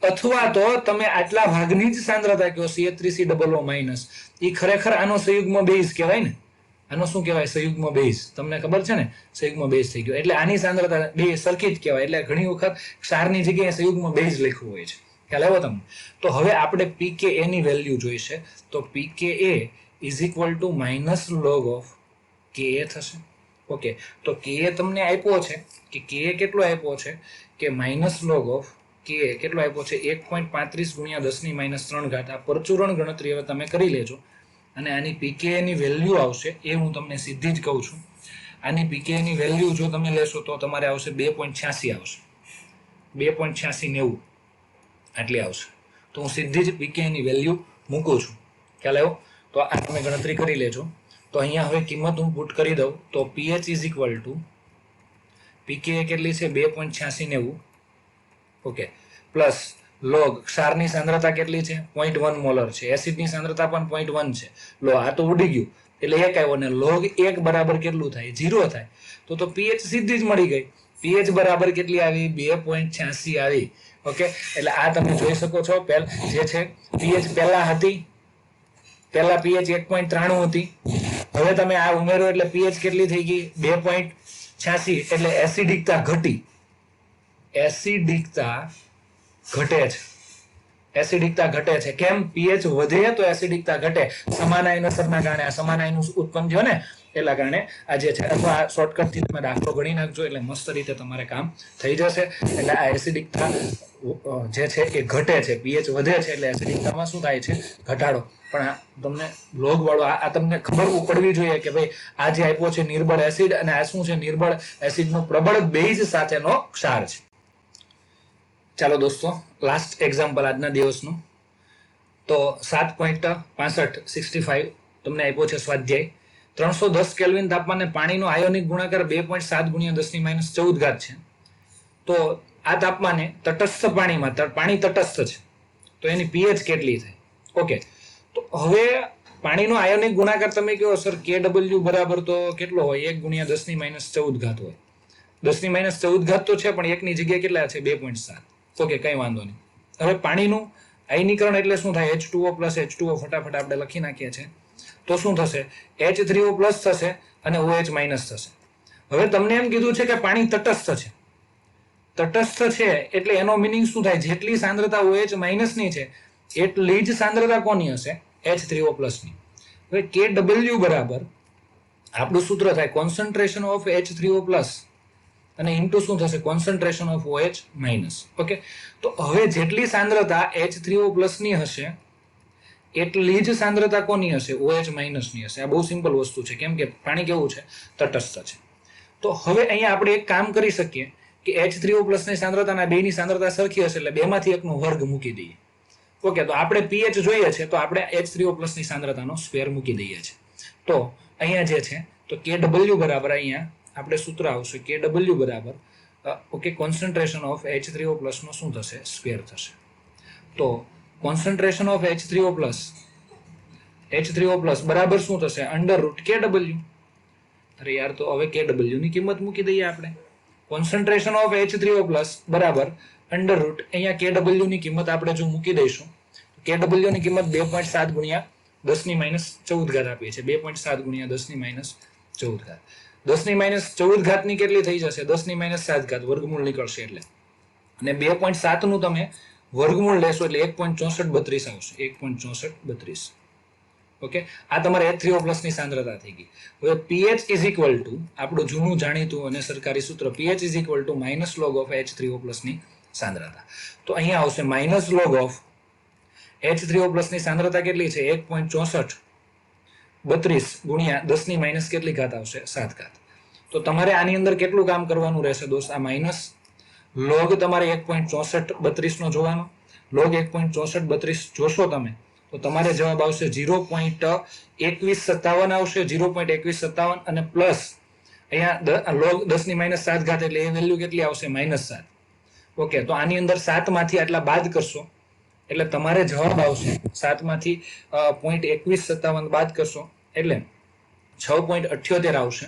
અથવા તો તમે આટલા ભાગની જ સાંદ્રતા કયો CH3COO-. એ ખરેખર આનો સંયુગ્મ બેઝ કહેવાય ને. આનો શું કહેવાય? સંયુગ્મ બેઝ. તમને ખબર છે ને, સંયુગ્મ બેઝ થઈ ગયો. એટલે આની સાંદ્રતા બે સરખી જ કહેવાય. એટલે ઘણી વખત ક્ષારની જગ્યાએ સંયુગ્મ બેઝ લખ્યું હોય છે. ખ્યાલ આવ્યો તમને? તો હવે આપણે pKa ની વેલ્યુ જોઈશે. તો pKa = -log of Ka થશે. ઓકે, તો કે તમને આપ્યો છે કે કે કેટલો આપ્યો છે કે માઇનસ લોગ ઓફ કે કેટલો આપ્યો છે 1.35 ગુણ્યા 10⁻³ ઘાત. આ પરચુરણ ગણતરી હવે તમે કરી લેજો અને આની પીકે ની વેલ્યુ આવશે એ હું તમને સીધી જ કહું છું. આની પીકે ની વેલ્યુ જો તમે લેશો તો તમારે આવશે 2.86 આવશે, 2.8690 આટલી આવશે. તો હું સીધી જ પીકે ની વેલ્યુ મૂકું છું. ખ્યાલ આવ્યો? તો આ તમે ગણતરી કરી લેજો. તો અહીંયા હવે કિંમત હું પુટ કરી દઉં તો pH is equal to PK કેટલી છે 2.8690, ઓકે, પ્લસ લોગ ક્ષારની સાંદ્રતા કેટલી છે 0.1 મોલર છે, એસિડની સાંદ્રતા પણ 0.1 છે. લો આ તો ઉડી ગયું એટલે 1 આવ્યો ને લોગ 1 બરાબર કેટલું થાય 0 થાય. તો પીએચ સીધી જ મળી ગઈ. પીએચ બરાબર કેટલી આવી 2.86 આવી. ઓકે, એટલે આ તમે જોઈ શકો છો જે છે પીએચ પહેલા હતી, પહેલા પીએચ 1.93 હતી, હવે તમે આ ઉમેરો એટલે પીએચ કેટલી થઈ ગઈ 2.86, એટલે એસિડિકતા ઘટી, એસિડિકતા ઘટે છે, એસિડિકતા ઘટે છે. કેમ? પીએચ વધે તો એસિડિકતા ઘટે. સમાનાયન અસરના કારણે આ સમાનાયન ઉત્પન્ન થયો ને એટલા કારણે આ જે છે, અથવા શોર્ટકટ થી તમે દાખલો ગણી નાખજો એટલે મસ્ત રીતે તમારે કામ થઈ જશે. એટલે આ એસિડિકતા જે છે એ ઘટે છે, પીએચ વધે છે એટલે એસિડિકતામાં શું થાય છે ઘટાડો. પણ આ તમને લોગ વાળો આ તમને ખબર પડવી જોઈએ કે ભાઈ આ જે આપ્યો છે નિર્બળ એસિડ અને આ શું છે નિર્બળ એસિડનો પ્રબળ બેઝ સાથેનો ક્ષાર છે. ચાલો દોસ્તો, લાસ્ટ એક્ઝામ્પલ આજના દિવસનું. તો 7.65 તમને આપ્યો છે સ્વાધ્યાય. 310 કેલ્વિન તાપમાને પાણીનો આયોનિક ગુણાકાર 2.7 ગુણ્યા 10⁻14 ઘાત છે. તો આ તાપમાને તટસ્થ પાણીમાં, પાણી તટસ્થ છે તો એની પીએચ કેટલી થાય? ઓકે, તો હવે પાણીનો આયોનિક ગુણાકાર તમે કહો સર KW બરાબર તો કેટલો હોય 1 ગુણ્યા 10⁻14 ઘાત હોય. 10⁻14 ઘાત તો છે પણ એકની જગ્યાએ કેટલા છે 2.7. ઓકે, કઈ વાંધો નહીં. હવે પાણીનું આયનીકરણ એટલે શું થાય H2O પ્લસ H2O ફટાફટ આપણે લખી નાખીએ છીએ. તો શું થશે H3O પ્લસ થશે અને OH માઇનસ થશે. હવે તમને એમ કીધું છે કે પાણી તટસ્થ છે. તટસ્થ છે એટલે એનો મિનિંગ શું થાય જેટલી સાંદ્રતા OH માઇનસ ની છે એટલી જ સાંદ્રતા કોની હશે H3O પ્લસ ની. હવે KW બરાબર આપણું સૂત્ર થાય કોન્સન્ટ્રેશન ઓફ H3O પ્લસ અને ઇન્ટુ શું થશે concentration of OH minus. Okay, તો હવે જેટલી સાંદ્રતા H3O પ્લસ ની હશે એટલી જ સાંદ્રતા કોની હશે OH માઇનસ ની હશે. આ બહુ સિમ્પલ વસ્તુ છે કેમ કે પાણી કેવું છે તટસ્થ છે. તો હવે અહીંયા આપણે એક કામ કરી શકીએ કે H3O પ્લસ ની સાંદ્રતાના બેની સાંદ્રતા સરખી હશે એટલે બેમાંથી એકનો વર્ગ મૂકી દઈએ. ઓકે, તો આપણે પીએચ જોઈએ છે તો આપણે H3O પ્લસ ની સાંદ્રતાનો સ્ક્વેર મૂકી દઈએ છીએ. તો અહીંયા જે છે તો KW બરાબર અહીંયા આપણે સૂત્ર આવશે KW બરાબર okay concentration of H3O plus નો શું થશે સ્ક્વેર થશે. તો કોન્સન્ટ્રેશન ઓફ H3O પ્લસ બરાબર શું થશે √KW. અરે યાર, તો હવે KW ની કિંમત મૂકી દઈએ આપણે. કોન્સન્ટ્રેશન ઓફ H3O પ્લસ બરાબર અંડર √ અહીંયા KW ની કિંમત આપણે જો મૂકી દઈશું KW ની કિંમત 2.7 ગુણ્યા 10⁻14 ઘાત આપીએ છીએ. 2.7 ગુણ્યા 10⁻14 ઘાત. 10⁻14 ઘાત ની કેટલી થઈ જશે 10⁻7 ઘાત વર્ગમૂળ નીકળશે એટલે. અને 2.7 નું તમે વર્ગમૂળ લેશો એટલે 1.6432 આવશે. 1.6432. ઓકે, આ તમારે H3O પ્લસ ની સાંદ્રતા થઈ ગઈ. હવે pH ઇઝ ઇક્વલ ટુ આપણું જૂનું જાણીતું અને સરકારી સૂત્ર pH is equal to minus log of H3O plus ની સાંદ્રતા. તો અહીંયા આવશે minus log of H3O plus ની સાંદ્રતા કેટલી છે 1.6432 ગુણ્યા 10 ની માઇનસ કેટલી ઘાત આવશે 7 ઘાત. તો તમારે આની અંદર કેટલું કામ કરવાનું રહેશે દોસ્ત? આ માઇનસ લોગ તમારે 1.6432 નો જોવાનો. લોગ 1.6432 જોશો તમે તો તમારે જવાબ આવશે 0.2157 આવશે. 0.2157 અને પ્લસ અહીંયા લોગ 10 ની માઇનસ 7 ઘાત એટલે એ વેલ્યુ કેટલી આવશે -7. ઓકે, તો આની અંદર 7 માંથી આટલા બાદ કરશો એટલે તમારે જવાબ આવશે 7 માંથી 0.2157 બાદ કરશો એટલે 6.78 આવશે.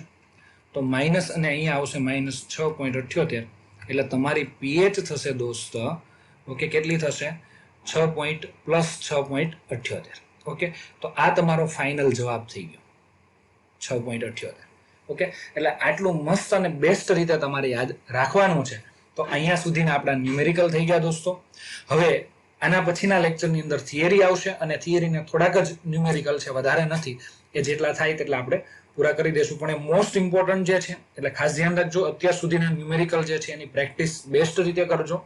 તો માઇનસ અને અહીંયા આવશે -6.78 એટલે તમારી પીએચ થશે દોસ્ત ઓકે કેટલી થશે 6.78. ઓકે, તો આ તમારો ફાઇનલ જવાબ થઈ ગયો 6.78. ઓકે, એટલે આટલું મસ્ત અને બેસ્ટ રીતે તમારે યાદ રાખવાનું છે. તો અહીંયા સુધીના આપણા ન્યુમેરિકલ થઈ ગયા દોસ્તો. હવે આના પછીના લેક્ચરની અંદર થિયરી આવશે અને થિયરીને થોડાક જ ન્યુમેરિકલ છે, વધારે નથી. એ જેટલા થાય તેટલા આપણે પૂરા કરી દેશું. પણ એ મોસ્ટ ઇમ્પોર્ટન્ટ જે છે એટલે ખાસ ધ્યાન રાખજો, અત્યાર સુધીના ન્યુમેરિકલ જે છે એની પ્રેક્ટિસ બેસ્ટ રીતે કરજો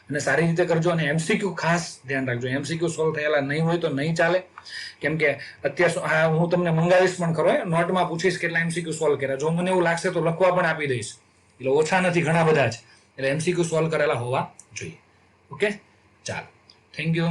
અને સારી રીતે કરજો. અને એમસીક્યુ ખાસ ધ્યાન રાખજો, એમસીક્યુ સોલ્વ થયેલા નહીં હોય તો નહીં ચાલે. કેમ કે અત્યાર હું તમને મંગાવીશ પણ ખરો, નોટમાં પૂછીશ કેટલા એમસીક્યુ સોલ્વ કર્યા. જો મને એવું લાગશે તો લખવા પણ આપી દઈશ. એટલે ઓછા નથી, ઘણા બધા છે. એટલે એમસીક્યુ સોલ્વ કરેલા હોવા જોઈએ. ઓકે, ચાલો, થેન્ક યુ.